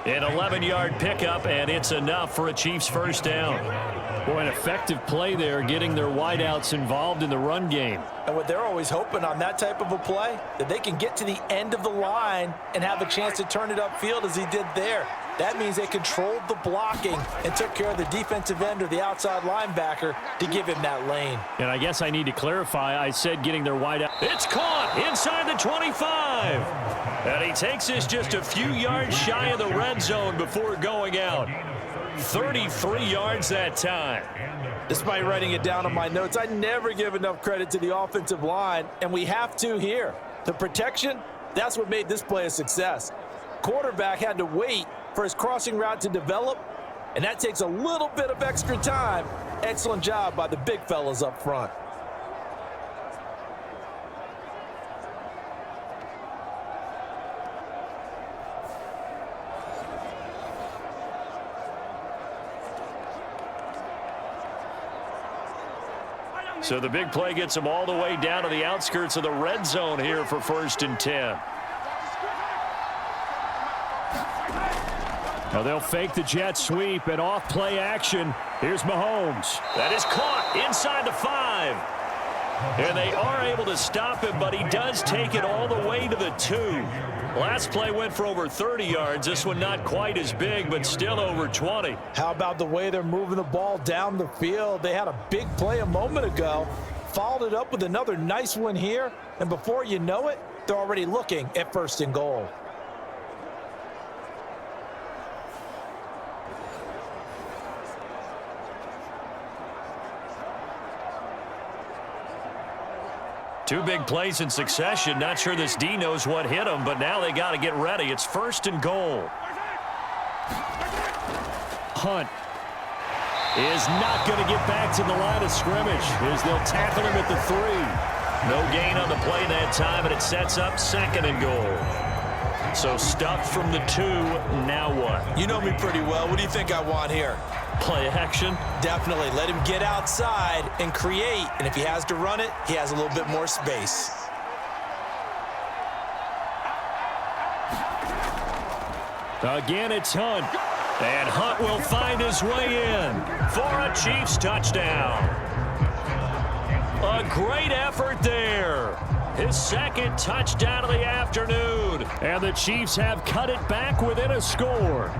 An 11-yard pickup, and it's enough for a Chiefs 1st down. Boy, an effective play there, getting their wideouts involved in the run game. And what they're always hoping on that type of a play, that they can get to the end of the line and have a chance to turn it upfield as he did there. That means they controlled the blocking and took care of the defensive end or the outside linebacker to give him that lane. And I guess I need to clarify, I said getting their wideout. It's caught inside the 25. And he takes this just a few yards shy of the red zone before going out. 33 yards that time. Despite writing it down on my notes, I never give enough credit to the offensive line, and we have to here. The protection, that's what made this play a success. Quarterback had to wait for his crossing route to develop, and that takes a little bit of extra time. Excellent job by the big fellas up front. So the big play gets them all the way down to the outskirts of the red zone here for 1st and 10. Now they'll fake the jet sweep and off play action. Here's Mahomes. That is caught inside the 5. And they are able to stop him, but he does take it all the way to the 2. Last play went for over 30 yards. This one not quite as big, but still over 20. How about the way they're moving the ball down the field? They had a big play a moment ago, followed it up with another nice one here, and before you know it, they're already looking at 1st and goal. Two big plays in succession. Not sure this D knows what hit him, but now they got to get ready. It's 1st and goal. Hunt is not going to get back to the line of scrimmage as they'll tackle him at the 3. No gain on the play that time, and it sets up 2nd and goal. So stuffed from the 2. Now what? You know me pretty well. What do you think I want here? Play action? Definitely. Let him get outside and create. And if he has to run it, he has a little bit more space. Again, it's Hunt. And Hunt will find his way in for a Chiefs touchdown. A great effort there. His 2nd touchdown of the afternoon. And the Chiefs have cut it back within a score.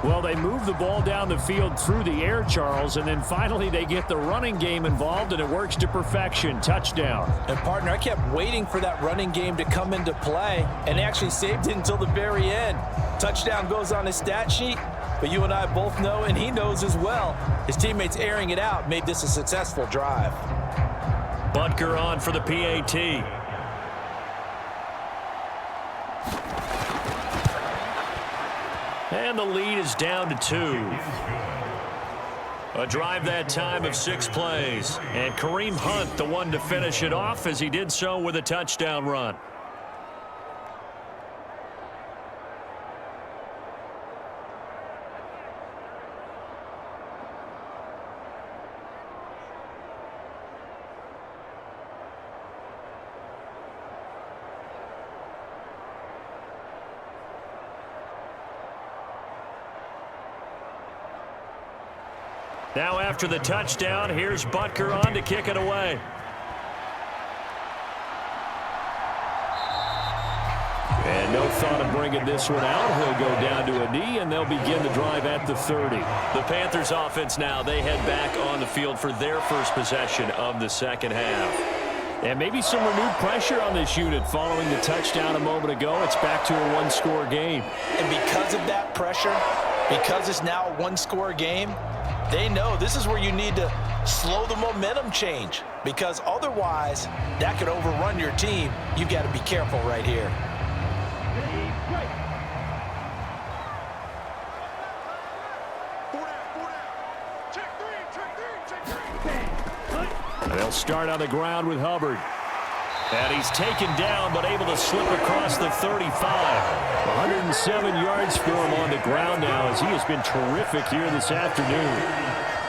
Well, they move the ball down the field through the air, Charles, and then finally they get the running game involved, and it works to perfection. Touchdown. And, partner, I kept waiting for that running game to come into play, and they actually saved it until the very end. Touchdown goes on his stat sheet, but you and I both know, and he knows as well, his teammates airing it out made this a successful drive. Butker on for the PAT. And the lead is down to 2. A drive that time of 6 plays. And Kareem Hunt, the one to finish it off, as he did so with a touchdown run. Now after the touchdown, here's Butker on to kick it away. And no thought of bringing this one out. He'll go down to a knee, and they'll begin the drive at the 30. The Panthers offense now, they head back on the field for their first possession of the second half. And maybe some renewed pressure on this unit following the touchdown a moment ago. It's back to a one-score game. And because of that pressure, because it's now a one-score game, they know this is where you need to slow the momentum change, because otherwise that could overrun your team. You've got to be careful right here. They'll start on the ground with Hubbard. And he's taken down, but able to slip across the 35. 107 yards for him on the ground now, as he has been terrific here this afternoon.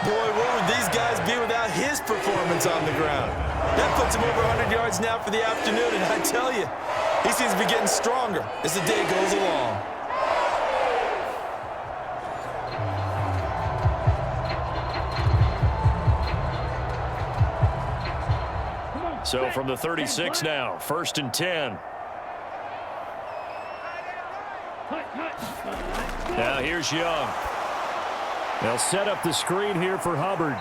Boy, what would these guys be without his performance on the ground? That puts him over 100 yards now for the afternoon, and I tell you, he seems to be getting stronger as the day goes along. So from the 36 now, 1st and 10. Now here's Young. They'll set up the screen here for Hubbard.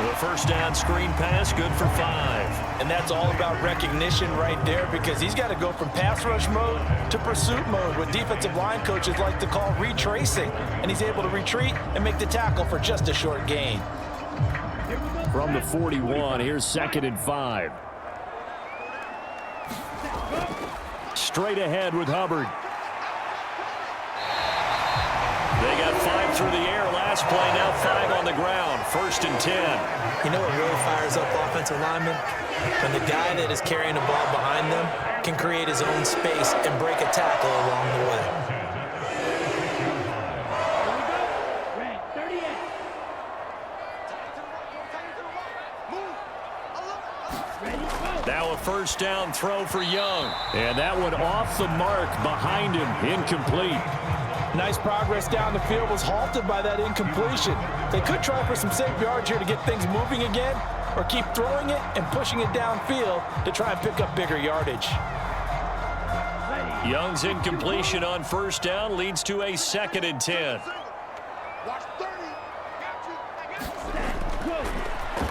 The first down screen pass, good for 5. And that's all about recognition right there, because he's got to go from pass rush mode to pursuit mode, what defensive line coaches like to call retracing. And he's able to retreat and make the tackle for just a short gain. From the 41, here's 2nd and 5. Straight ahead with Hubbard. They got 5 through the air last play, now 5 on the ground. 1st and 10. You know what really fires up offensive linemen? When the guy that is carrying the ball behind them can create his own space and break a tackle along the way. Now a first down throw for Young. And that one off the mark behind him, incomplete. Nice progress down the field, was halted by that incompletion. They could try for some safe yards here to get things moving again, or keep throwing it and pushing it downfield to try and pick up bigger yardage. Young's incompletion on first down leads to a 2nd and 10.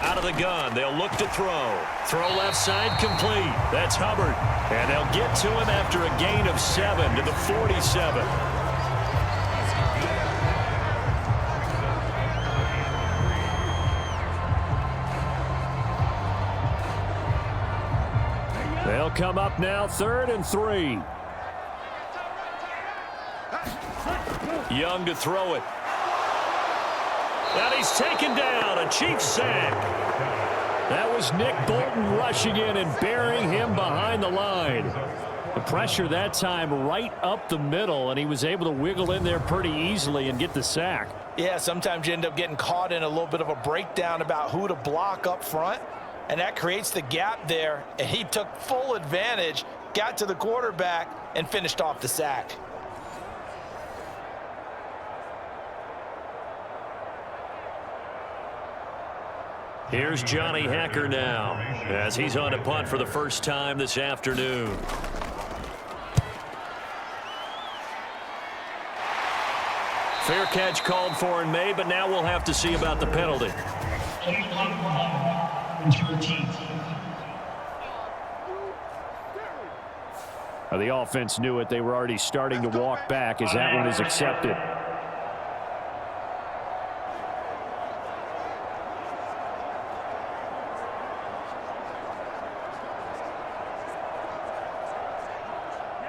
Out of the gun, they'll look to throw. Throw left side, complete. That's Hubbard. And they'll get to him after a gain of 7 to the 47. They'll come up now, 3rd and 3. Young to throw it. And he's taken down, a Chiefs sack. That was Nick Bolton rushing in and burying him behind the line. The pressure that time right up the middle, and he was able to wiggle in there pretty easily and get the sack. Yeah, sometimes you end up getting caught in a little bit of a breakdown about who to block up front, and that creates the gap there, and he took full advantage, got to the quarterback, and finished off the sack. Here's Johnny Hacker now, as he's on a punt for the first time this afternoon. Fair catch called for and made, but now we'll have to see about the penalty. The offense knew it. They were already starting to walk back as that one is accepted.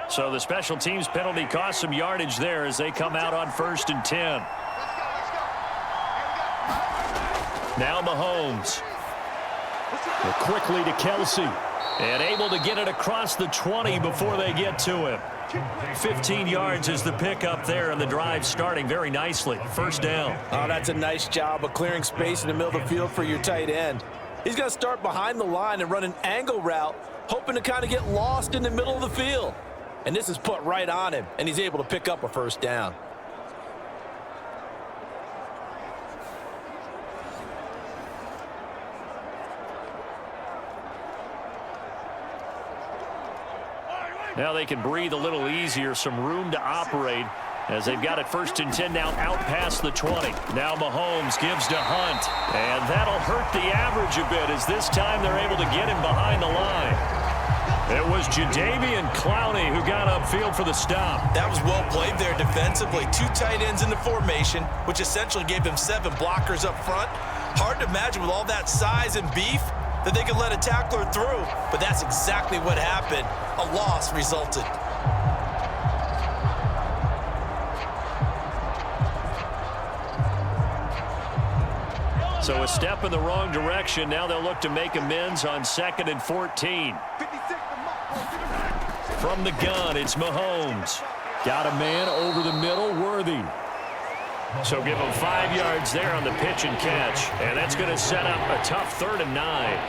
So the special teams penalty cost some yardage there as they come out on 1st and 10. Now Mahomes. Quickly to Kelsey. And able to get it across the 20 before they get to him. 15 yards is the pickup there, and the drive starting very nicely. 1st down. Oh, that's a nice job of clearing space in the middle of the field for your tight end. He's going to start behind the line and run an angle route, hoping to kind of get lost in the middle of the field. And this is put right on him, and he's able to pick up a 1st down. Now they can breathe a little easier, some room to operate as they've got it 1st and 10 now out past the 20. Now Mahomes gives to Hunt, and that'll hurt the average a bit as this time they're able to get him behind the line. It was Jadeveon Clowney who got upfield for the stop. That was well played there defensively. 2 tight ends in the formation, which essentially gave him 7 blockers up front. Hard to imagine with all that size and beef that they could let a tackler through, but that's exactly what happened. A loss resulted. So a step in the wrong direction. Now they'll look to make amends on 2nd and 14. From the gun, it's Mahomes. Got a man over the middle, Worthy. So give him 5 yards there on the pitch and catch. And that's going to set up a tough 3rd and 9.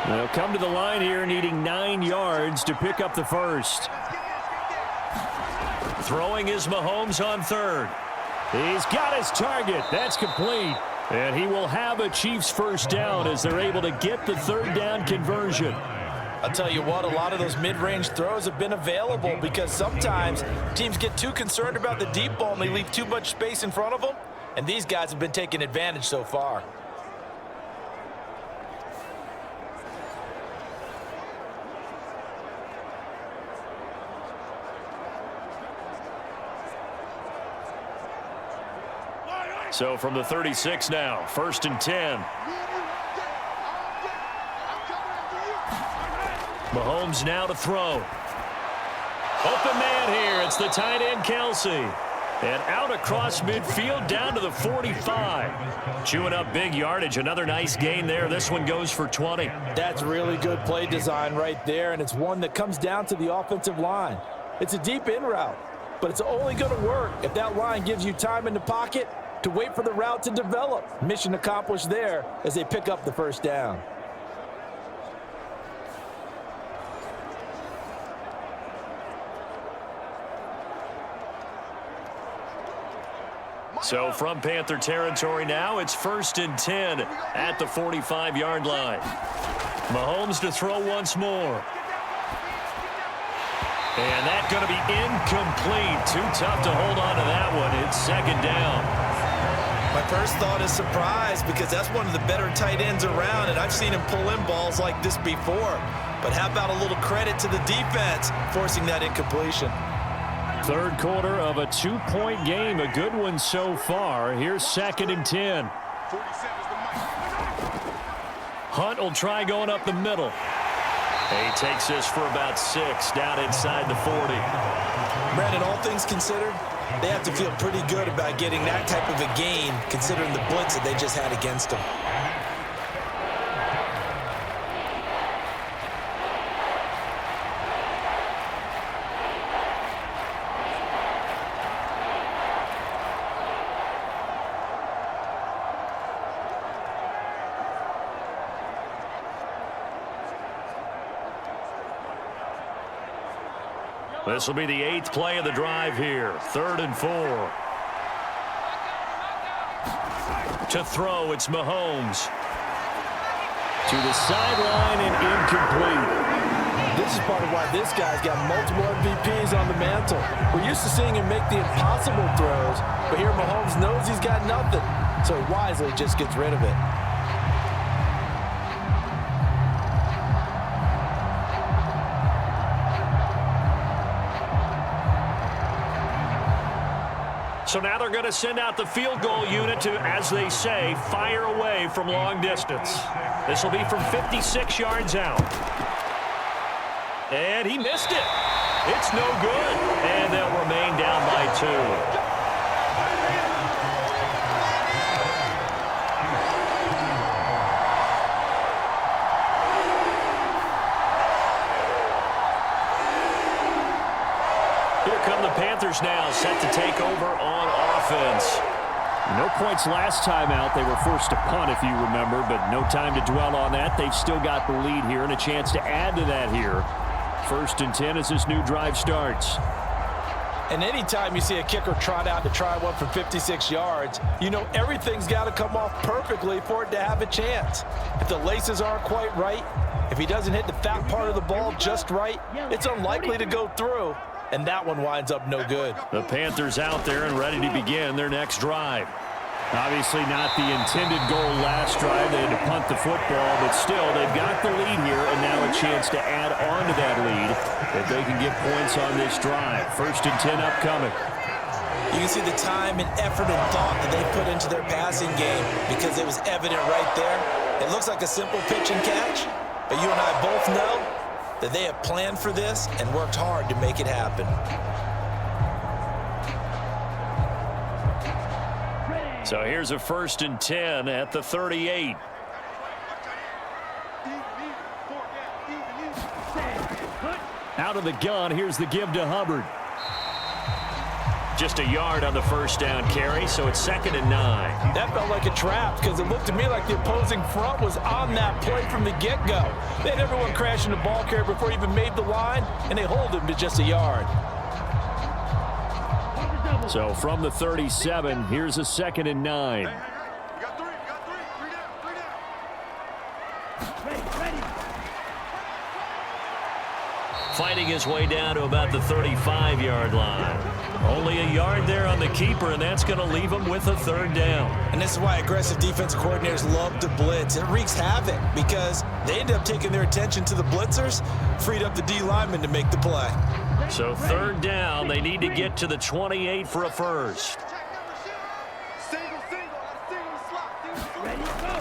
They'll come to the line here needing 9 yards to pick up the first. Throwing is Mahomes on 3rd. He's got his target. That's complete. And he will have a Chiefs first down as they're able to get the 3rd down conversion. I'll tell you what, a lot of those mid-range throws have been available because sometimes teams get too concerned about the deep ball and they leave too much space in front of them. And these guys have been taking advantage so far. So from the 36 now, 1st and 10. Mahomes now to throw. Open man here. It's the tight end, Kelsey. And out across midfield down to the 45. Chewing up big yardage. Another nice gain there. This one goes for 20. That's really good play design right there, and it's one that comes down to the offensive line. It's a deep in route, but it's only going to work if that line gives you time in the pocket to wait for the route to develop. Mission accomplished there as they pick up the first down. So from Panther territory now, it's 1st and 10 at the 45-yard line. Mahomes to throw once more. And that's going to be incomplete. Too tough to hold on to that one. It's 2nd down. My first thought is surprise because that's one of the better tight ends around, and I've seen him pull in balls like this before. But how about a little credit to the defense forcing that incompletion? 3rd quarter of a 2-point game. A good one so far. Here's 2nd and 10. Hunt will try going up the middle. He takes this for about 6 down inside the 40. Brandon, all things considered, they have to feel pretty good about getting that type of a gain considering the blitz that they just had against them. This will be the 8th play of the drive here. 3rd and 4. To throw, it's Mahomes. To the sideline and incomplete. This is part of why this guy's got multiple MVPs on the mantle. We're used to seeing him make the impossible throws, but here Mahomes knows he's got nothing, so he wisely just gets rid of it. So now they're going to send out the field goal unit to, as they say, fire away from long distance. This will be from 56 yards out. And he missed it. It's no good. And they'll remain down by 2. Panthers now set to take over on offense. No points last time out. They were forced to punt, if you remember, but no time to dwell on that. They've still got the lead here and a chance to add to that here. 1st and 10 as this new drive starts. And anytime you see a kicker trot out to try one for 56 yards, you know everything's got to come off perfectly for it to have a chance. If the laces aren't quite right, if he doesn't hit the fat part of the ball just right, it's unlikely to go through, and that one winds up no good. The Panthers out there and ready to begin their next drive. Obviously not the intended goal last drive. They had to punt the football, but still, they've got the lead here, and now a chance to add on to that lead if they can get points on this drive. 1st and 10 upcoming. You can see the time and effort and thought that they put into their passing game because it was evident right there. It looks like a simple pitch and catch, but you and I both know that they have planned for this and worked hard to make it happen. So here's a 1st and 10 at the 38. Out of the gun, here's the give to Hubbard. Just a yard on the 1st down carry, so it's 2nd and 9. That felt like a trap because it looked to me like the opposing front was on that play from the get-go. They had everyone crashing the ball carrier before he even made the line, and they hold him to just a yard. So from the 37, here's a 2nd and 9. Fighting his way down to about the 35-yard line. Only a yard there on the keeper, and that's going to leave him with a 3rd down. And this is why aggressive defensive coordinators love to blitz. It wreaks havoc because they end up taking their attention to the blitzers, freed up the D lineman to make the play. So 3rd down, they need to get to the 28 for a 1st.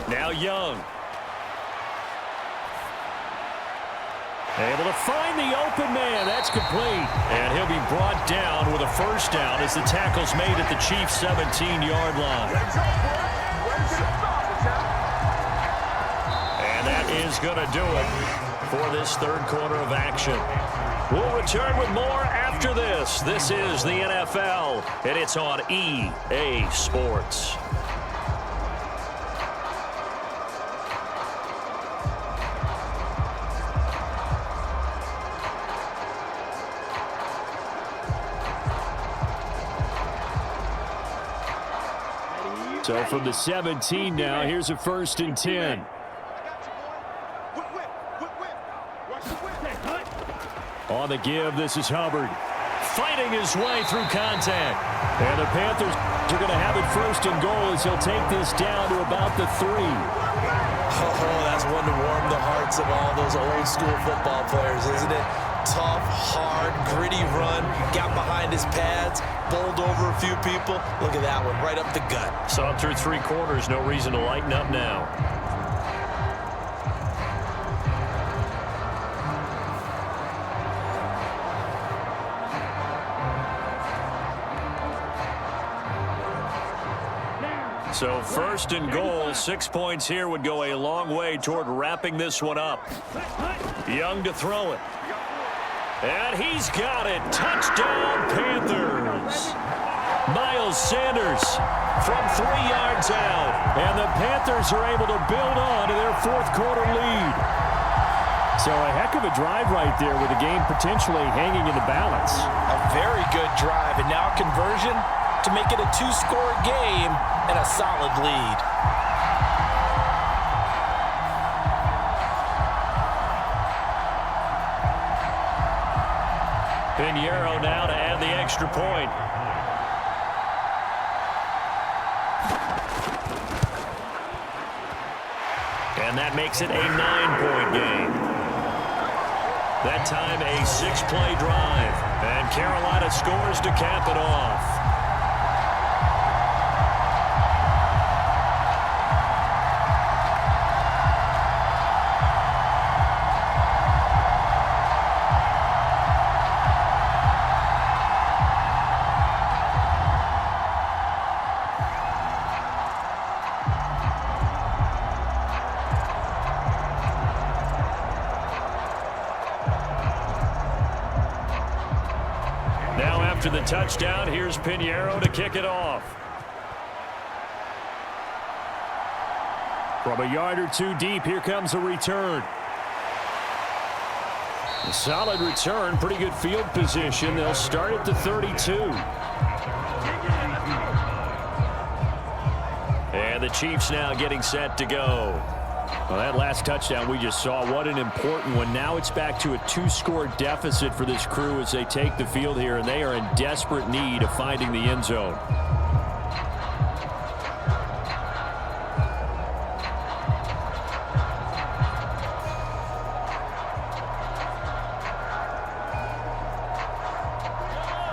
Now Young. Able to find the open man. That's complete. And he'll be brought down with a 1st down as the tackle's made at the Chiefs' 17-yard line. And that is going to do it for this 3rd quarter of action. We'll return with more after this. This is the NFL, and it's on EA Sports. So from the 17 now, here's a 1st and 10. On the give, this is Hubbard. Fighting his way through contact. And the Panthers are going to have it 1st and goal as he'll take this down to about the 3. Oh, that's one to warm the hearts of all those old school football players, isn't it? Tough, hard, gritty run. Got behind his pads, bowled over a few people. Look at that one, right up the gut. Saw through 3 quarters, no reason to lighten up now. So 1st and goal, 6 points here would go a long way toward wrapping this one up. Young to throw it. And he's got it. Touchdown, Panthers. Miles Sanders from 3 yards out. And the Panthers are able to build on to their 4th quarter lead. So a heck of a drive right there with the game potentially hanging in the balance. A very good drive, and now conversion to make it a 2-score game and a solid lead. Pinheiro now to add the extra point. And that makes it a 9-point game. That time a 6-play drive. And Carolina scores to cap it off. After the touchdown, here's Pinheiro to kick it off. From a yard or 2 deep, here comes a return. Solid return, pretty good field position. They'll start at the 32. And the Chiefs now getting set to go. Well, that last touchdown we just saw, what an important one. Now it's back to a 2-score deficit for this crew as they take the field here, and they are in desperate need of finding the end zone.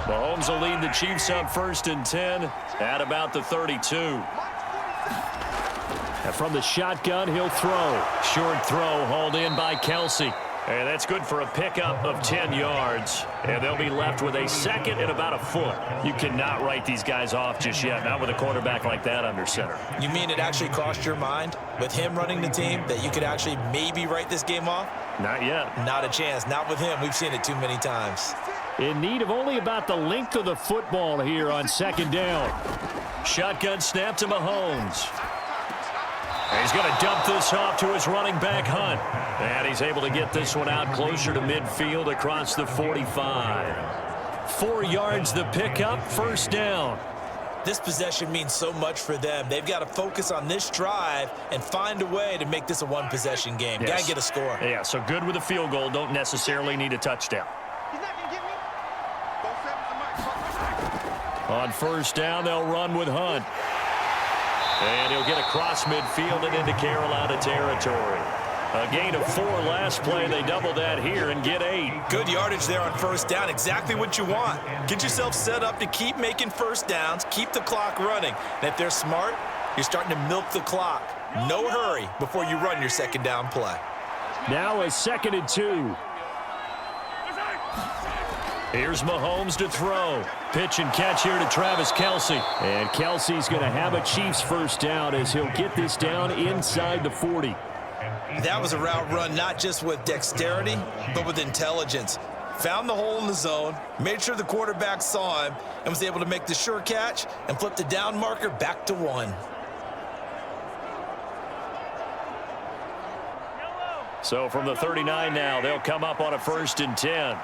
Mahomes will lead the Chiefs up 1st and 10 at about the 32. And from the shotgun, he'll throw. Short throw hauled in by Kelsey. And that's good for a pickup of 10 yards. And they'll be left with a 2nd and about a foot. You cannot write these guys off just yet, not with a quarterback like that under center. You mean it actually crossed your mind with him running the team that you could actually maybe write this game off? Not yet. Not a chance. Not with him. We've seen it too many times. In need of only about the length of the football here on 2nd down. Shotgun snap to Mahomes. He's going to dump this off to his running back, Hunt. And he's able to get this one out closer to midfield across the 45. 4 yards the pickup, 1st down. This possession means so much for them. They've got to focus on this drive and find a way to make this a one-possession game. Yes. Got to get a score. Yeah, so good with a field goal. Don't necessarily need a touchdown. On 1st down, they'll run with Hunt. And he'll get across midfield and into Carolina territory. A gain of 4 last play. They double that here and get 8. Good yardage there on 1st down. Exactly what you want. Get yourself set up to keep making 1st downs. Keep the clock running. And if they're smart, you're starting to milk the clock. No hurry before you run your 2nd down play. Now a 2nd and 2. Here's Mahomes to throw. Pitch and catch here to Travis Kelsey. And Kelsey's going to have a Chiefs 1st down as he'll get this down inside the 40. That was a route run not just with dexterity, but with intelligence. Found the hole in the zone, made sure the quarterback saw him, and was able to make the sure catch and flip the down marker back to 1. So from the 39 now, they'll come up on a 1st and 10.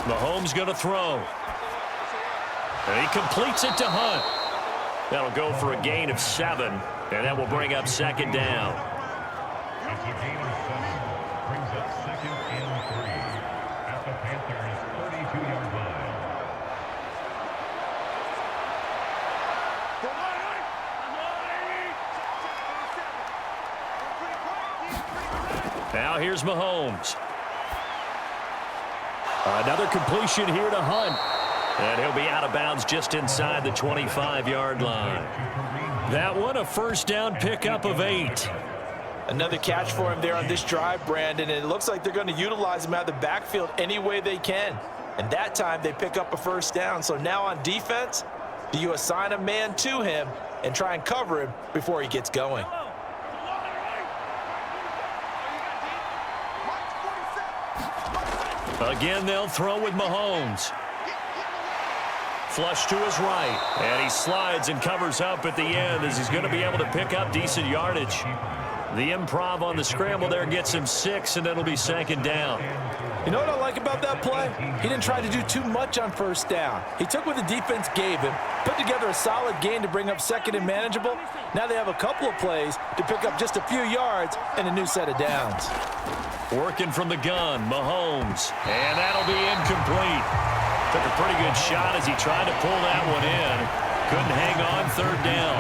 Mahomes going to throw. And he completes it to Hunt. That'll go for a gain of 7, and that will bring up 2nd down. It's a gain of 7. Brings up 2nd and 3 at the Panthers' 32-yard line. Now here's Mahomes. Another completion here to Hunt. And he'll be out of bounds just inside the 25-yard line. That one, a 1st down pickup of 8. Another catch for him there on this drive, Brandon, and it looks like they're going to utilize him out of the backfield any way they can. And that time they pick up a 1st down. So now on defense, do you assign a man to him and try and cover him before he gets going? Again, they'll throw with Mahomes. Flush to his right, and he slides and covers up at the end as he's going to be able to pick up decent yardage. The improv on the scramble there gets him 6, and it'll be 2nd down. You know what I like about that play? He didn't try to do too much on 1st down. He took what the defense gave him, put together a solid gain to bring up 2nd and manageable. Now they have a couple of plays to pick up just a few yards and a new set of downs. Working from the gun, Mahomes, and that'll be incomplete. Took a pretty good shot as he tried to pull that one in. Couldn't hang on 3rd down.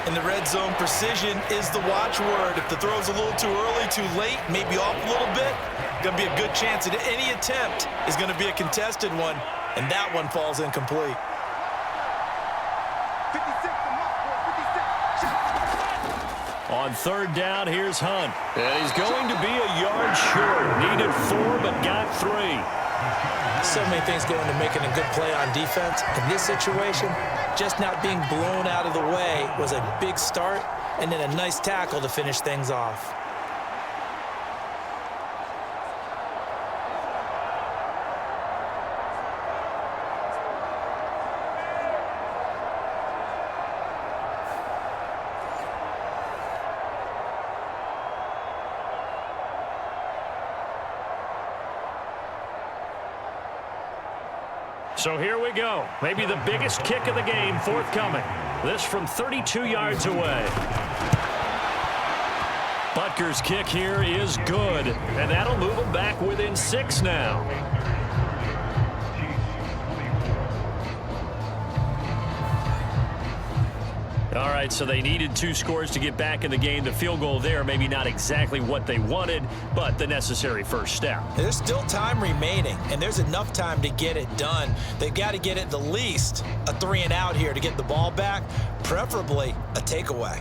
In the red zone, precision is the watchword. If the throw's a little too early, too late, maybe off a little bit, going to be a good chance that any attempt is going to be a contested one, and that one falls incomplete. On 3rd down, here's Hunt. And he's going to be a yard short. Needed 4, but got 3. So many things go into making a good play on defense. In this situation, just not being blown out of the way was a big start, and then a nice tackle to finish things off. So here we go. Maybe the biggest kick of the game forthcoming. This from 32 yards away. Butker's kick here is good, and that'll move them back within 6 now. All right, so they needed 2 scores to get back in the game. The field goal there, maybe not exactly what they wanted, but the necessary first step. There's still time remaining, and there's enough time to get it done. They've got to get at the least a 3-and-out here to get the ball back, preferably a takeaway.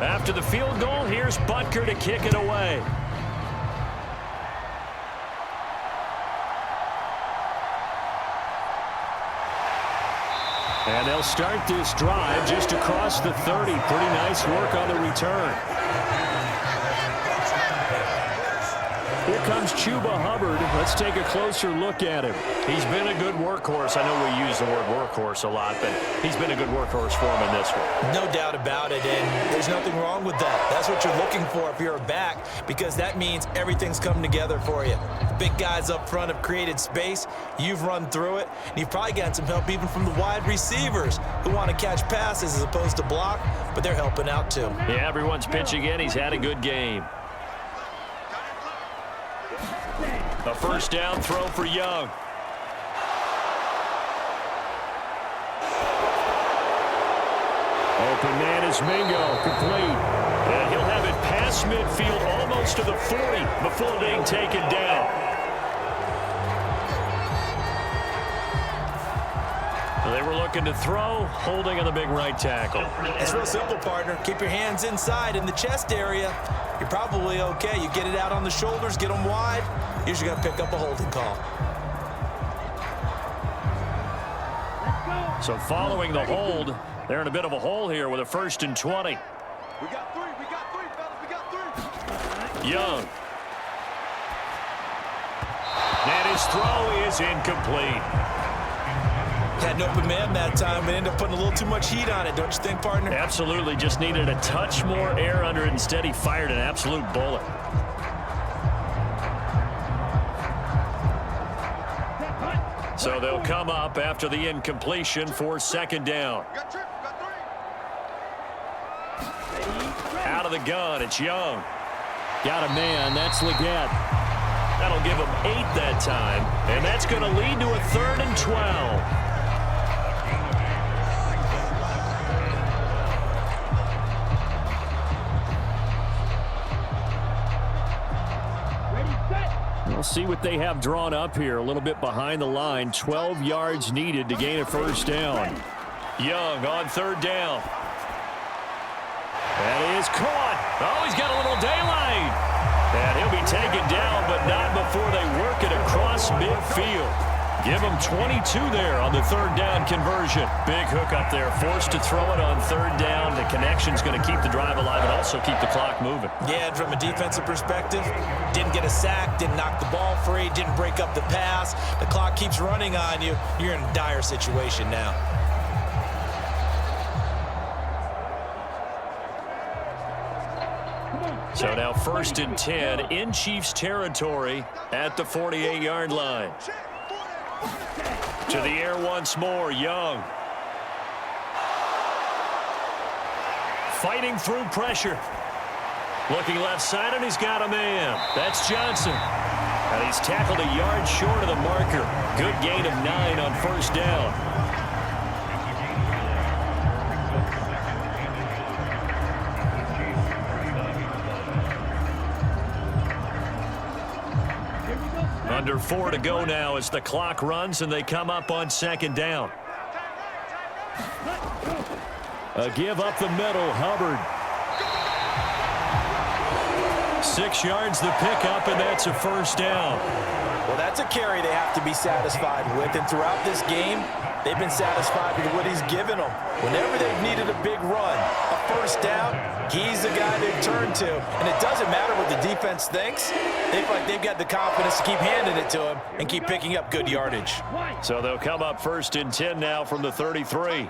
After the field goal, here's Butker to kick it away. And they'll start this drive just across the 30. Pretty nice work on the return. Here comes Chuba Hubbard. Let's take a closer look at him. He's been a good workhorse. I know we use the word workhorse a lot, but he's been a good workhorse for him in this one. No doubt about it, and there's nothing wrong with that. That's what you're looking for if you're a back, because that means everything's coming together for you. The big guys up front have created space. You've run through it, and you've probably gotten some help even from the wide receivers who want to catch passes as opposed to block, but they're helping out too. Yeah, everyone's pitching in. He's had a good game. A first down throw for Young. Open man is Mingo, complete. And he'll have it past midfield almost to the 40 before being taken down. They were looking to throw, holding on the big right tackle. It's real simple, partner. Keep your hands inside in the chest area. You're probably okay. You get it out on the shoulders, get them wide. Usually got to pick up a holding call. So following the hold, they're in a bit of a hole here with a 1st and 20. We got 3, fellas, we got 3. Young. And his throw is incomplete. Had an open man that time, but ended up putting a little too much heat on it, don't you think, partner? Absolutely, just needed a touch more air under it. Instead, he fired an absolute bullet. So they'll come up after the incompletion for 2nd down. Out of the gun, it's Young. Got a man, that's Leggett. That'll give him 8 that time, and that's going to lead to a 3rd and 12. We'll see what they have drawn up here. A little bit behind the line. 12 yards needed to gain a first down. Young on 3rd down. That is caught. Oh, he's got a little daylight. And he'll be taken down, but not before they work it across midfield. Give him 22 there on the 3rd down conversion. Big hook up there. Forced to throw it on 3rd down. The connection's going to keep the drive alive and also keep the clock moving. Yeah, and from a defensive perspective, didn't get a sack, didn't knock the ball free, didn't break up the pass. The clock keeps running on you. You're in a dire situation now. So now 1st and 10 in Chiefs territory at the 48-yard line. To the air once more, Young. Fighting through pressure. Looking left side, and he's got a man. That's Johnson. And he's tackled a yard short of the marker. Good gain of 9 on 1st down. Under 4 to go now as the clock runs and they come up on 2nd down. A give up the middle, Hubbard. 6 yards the pickup, and that's a first down. Well, that's a carry they have to be satisfied with, and throughout this game, they've been satisfied with what he's given them. Whenever they've needed a big run, a first down, he's the guy they've turned to. And it doesn't matter what the defense thinks. They feel like they've got the confidence to keep handing it to him and keep picking up good yardage. So they'll come up 1st and 10 now from the 33.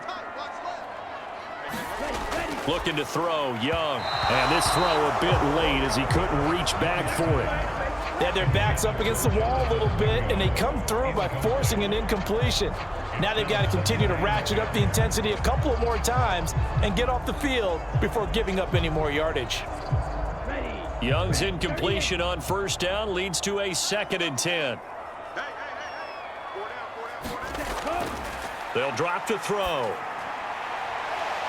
Looking to throw, Young. And this throw a bit late as he couldn't reach back for it. They had their backs up against the wall a little bit, and they come through by forcing an incompletion. Now they've got to continue to ratchet up the intensity a couple of more times and get off the field before giving up any more yardage. Young's incompletion on 1st down leads to a 2nd and 10. They'll drop to throw.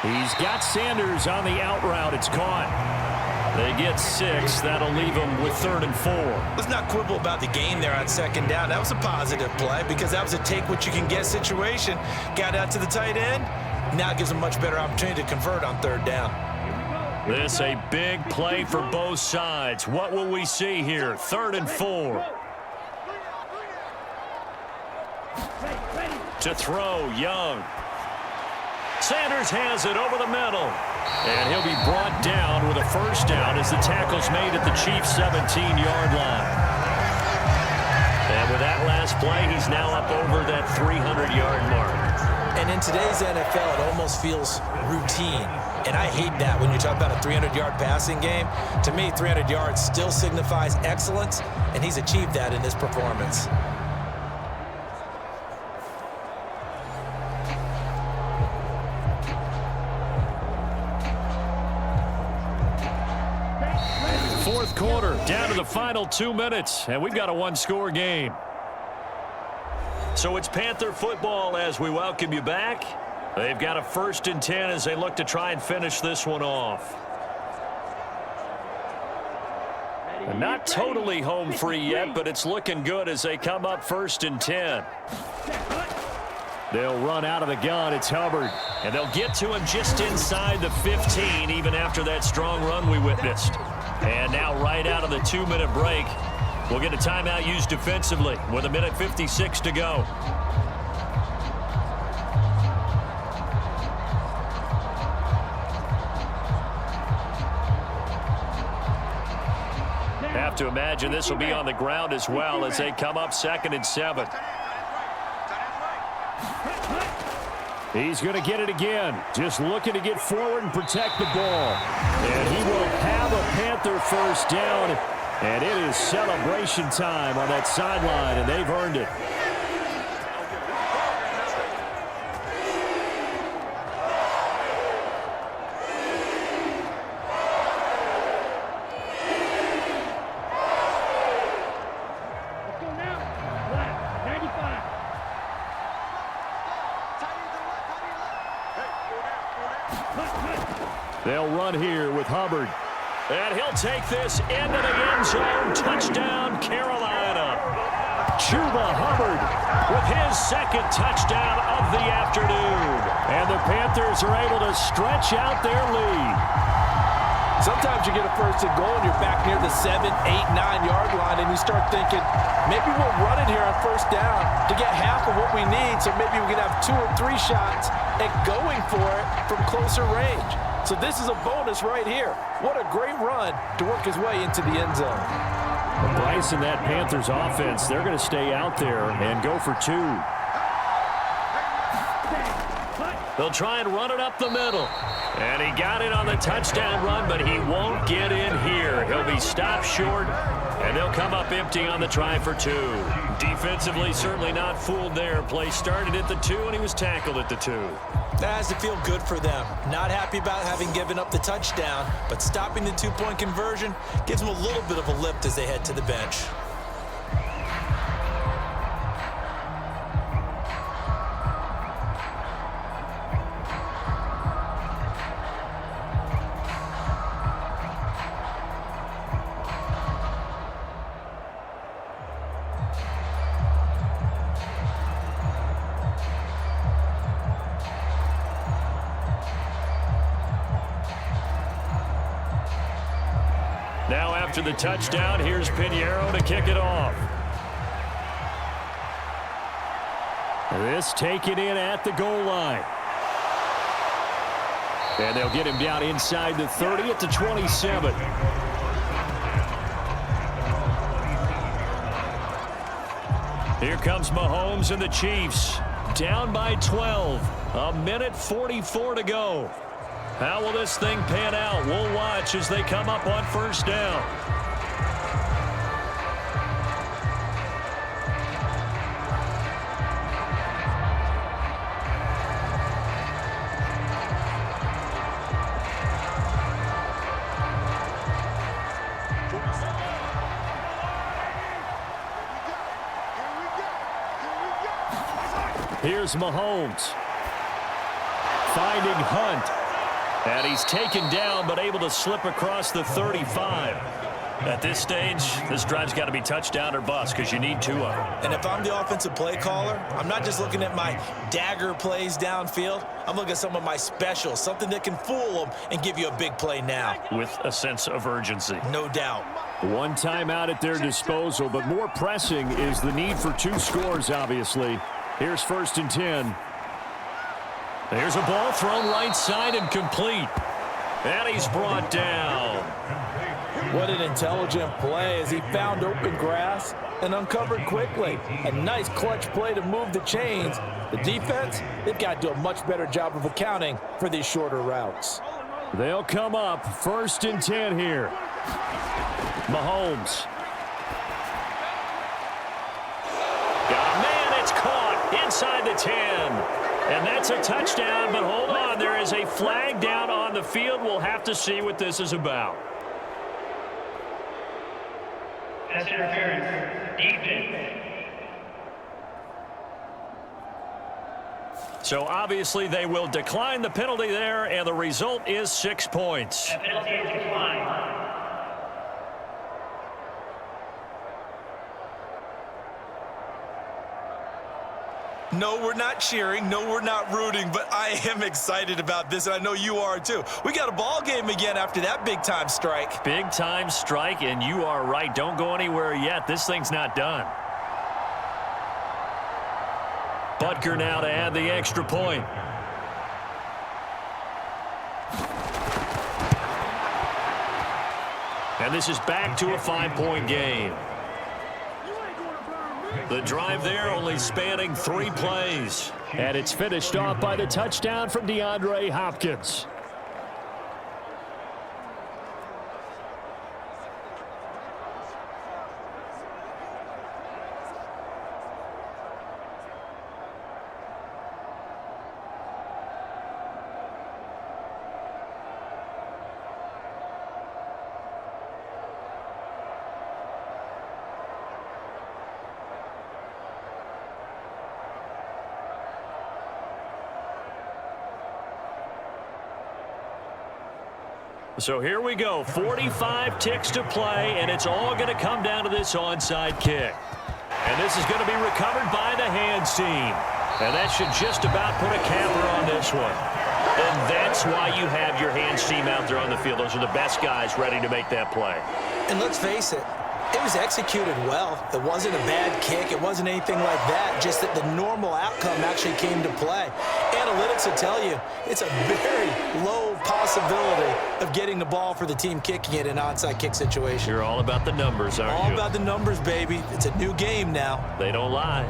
He's got Sanders on the out route. It's caught. They get 6. That'll leave them with 3rd and 4. Let's not quibble about the gain there on 2nd down. That was a positive play because that was a take-what-you-can-get situation. Got out to the tight end. Now it gives them a much better opportunity to convert on 3rd down. This a big play for both sides. What will we see here? 3rd and 4. To throw, Young. Sanders has it over the middle. And he'll be brought down with a 1st down as the tackle's made at the Chiefs' 17-yard line. And with that last play, he's now up over that 300-yard mark. And in today's NFL, it almost feels routine. And I hate that when you talk about a 300-yard passing game. To me, 300 yards still signifies excellence, and he's achieved that in this performance. Fourth quarter, down to the final 2 minutes, and we've got a one-score game. So it's Panther football as we welcome you back. They've got a 1st and 10 as they look to try and finish this one off. And not totally home free yet, but it's looking good as they come up 1st and 10. They'll run out of the gun. It's Hubbard. And they'll get to him just inside the 15, even after that strong run we witnessed. And now right out of the 2-minute break, we'll get a timeout used defensively with 1:56 to go. Have to imagine this will be on the ground as well as they come up 2nd and 7. He's going to get it again. Just looking to get forward and protect the ball. And he will have a Panther 1st down. And it is celebration time on that sideline, and they've earned it. They'll run here with Hubbard. And he'll take this into the end zone. Touchdown, Carolina. Chuba Hubbard with his 2nd touchdown of the afternoon. And the Panthers are able to stretch out their lead. Sometimes you get a 1st and goal and you're back near the 7, 8, 9-yard line, and you start thinking, maybe we'll run it here on 1st down to get half of what we need, so maybe we can have 2 or 3 shots at going for it from closer range. So this is a bonus right here. What a great run to work his way into the end zone. Well, Bryce and that Panthers offense, they're going to stay out there and go for 2. They'll try and run it up the middle. And he got it on the touchdown run, but he won't get in here. He'll be stopped short, and they'll come up empty on the try for 2. Defensively, certainly not fooled there. Play started at the 2, and he was tackled at the 2. That has to feel good for them. Not happy about having given up the touchdown, but stopping the 2-point conversion gives them a little bit of a lift as they head to the bench. Now after the touchdown, here's Pinheiro to kick it off. This taken in at the goal line. And they'll get him down inside the 30 at the 27. Here comes Mahomes and the Chiefs. Down by 12. A minute 44 to go. How will this thing pan out? We'll watch as they come up on first down. Here's Mahomes. Finding Hunt. And he's taken down, but able to slip across the 35. At this stage, this drive's got to be touchdown or bust because you need two of them. And if I'm the offensive play caller, I'm not just looking at my dagger plays downfield. I'm looking at some of my specials, something that can fool them and give you a big play now. With a sense of urgency. No doubt. One timeout at their disposal, but more pressing is the need for two scores, obviously. Here's 1st and 10. There's a ball thrown right side and complete. And he's brought down. What an intelligent play as he found open grass and uncovered quickly. A nice clutch play to move the chains. The defense, they've got to do a much better job of accounting for these shorter routes. They'll come up 1st and 10 here. Mahomes. Got a man, it's caught inside the 10. And that's a touchdown, but hold on, there is a flag down on the field. We'll have to see what this is about. Pass interference, defense. So obviously they will decline the penalty there, and the result is 6 points. The penalty is declined. No, we're not cheering. No, we're not rooting, but I am excited about this, and I know you are too. We got a ball game again after that big-time strike. Big-time strike, and you are right. Don't go anywhere yet. This thing's not done. Butker now to add the extra point. And this is back to a 5-point game. The drive there only spanning 3 plays. And it's finished off by the touchdown from DeAndre Hopkins. So here we go, 45 ticks to play, and it's all going to come down to this onside kick. And this is going to be recovered by the hands team. And that should just about put a capper on this one. And that's why you have your hands team out there on the field. Those are the best guys ready to make that play. And let's face it, it was executed well. It wasn't a bad kick. It wasn't anything like that. Just that the normal outcome actually came to play. Analytics will tell you it's a very low possibility of getting the ball for the team kicking it in an onside kick situation. You're all about the numbers, aren't you? All about the numbers, baby. It's a new game now. They don't lie.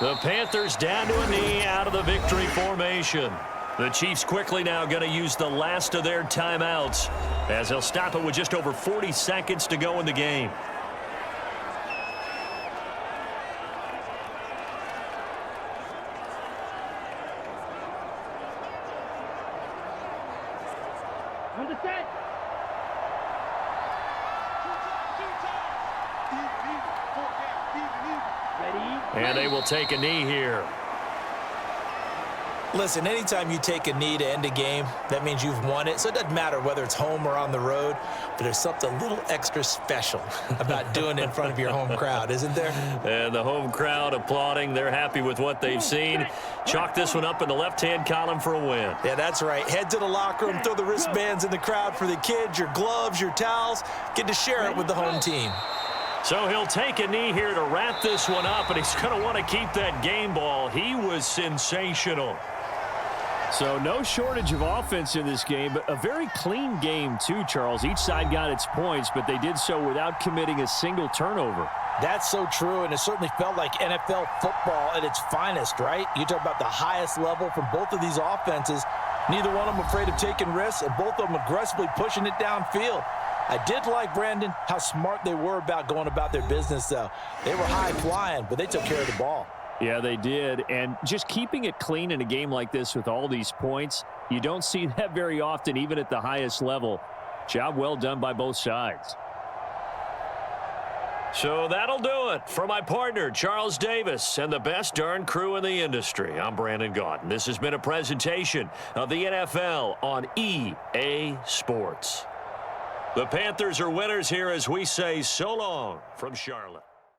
The Panthers down to a knee out of the victory formation. The Chiefs quickly now going to use the last of their timeouts as they'll stop it with just over 40 seconds to go in the game. And they will take a knee here. Listen, anytime you take a knee to end a game, that means you've won it. So it doesn't matter whether it's home or on the road, but there's something a little extra special about doing it in front of your home crowd, isn't there? And the home crowd applauding. They're happy with what they've seen. Chalk this one up in the left-hand column for a win. Yeah, that's right. Head to the locker room, throw the wristbands in the crowd for the kids, your gloves, your towels. Get to share it with the home team. So he'll take a knee here to wrap this one up, and he's going to want to keep that game ball. He was sensational. So no shortage of offense in this game, but a very clean game too, Charles. Each side got its points, but they did so without committing a single turnover. That's so true, and it certainly felt like NFL football at its finest, right? You talk about the highest level from both of these offenses. Neither one of them afraid of taking risks, and both of them aggressively pushing it downfield. I did like, Brandon, how smart they were about going about their business, though. They were high-flying, but they took care of the ball. Yeah, they did. And just keeping it clean in a game like this with all these points, you don't see that very often, even at the highest level. Job well done by both sides. So that'll do it for my partner, Charles Davis, and the best darn crew in the industry. I'm Brandon Gaudin. This has been a presentation of the NFL on EA Sports. The Panthers are winners here as we say so long from Charlotte.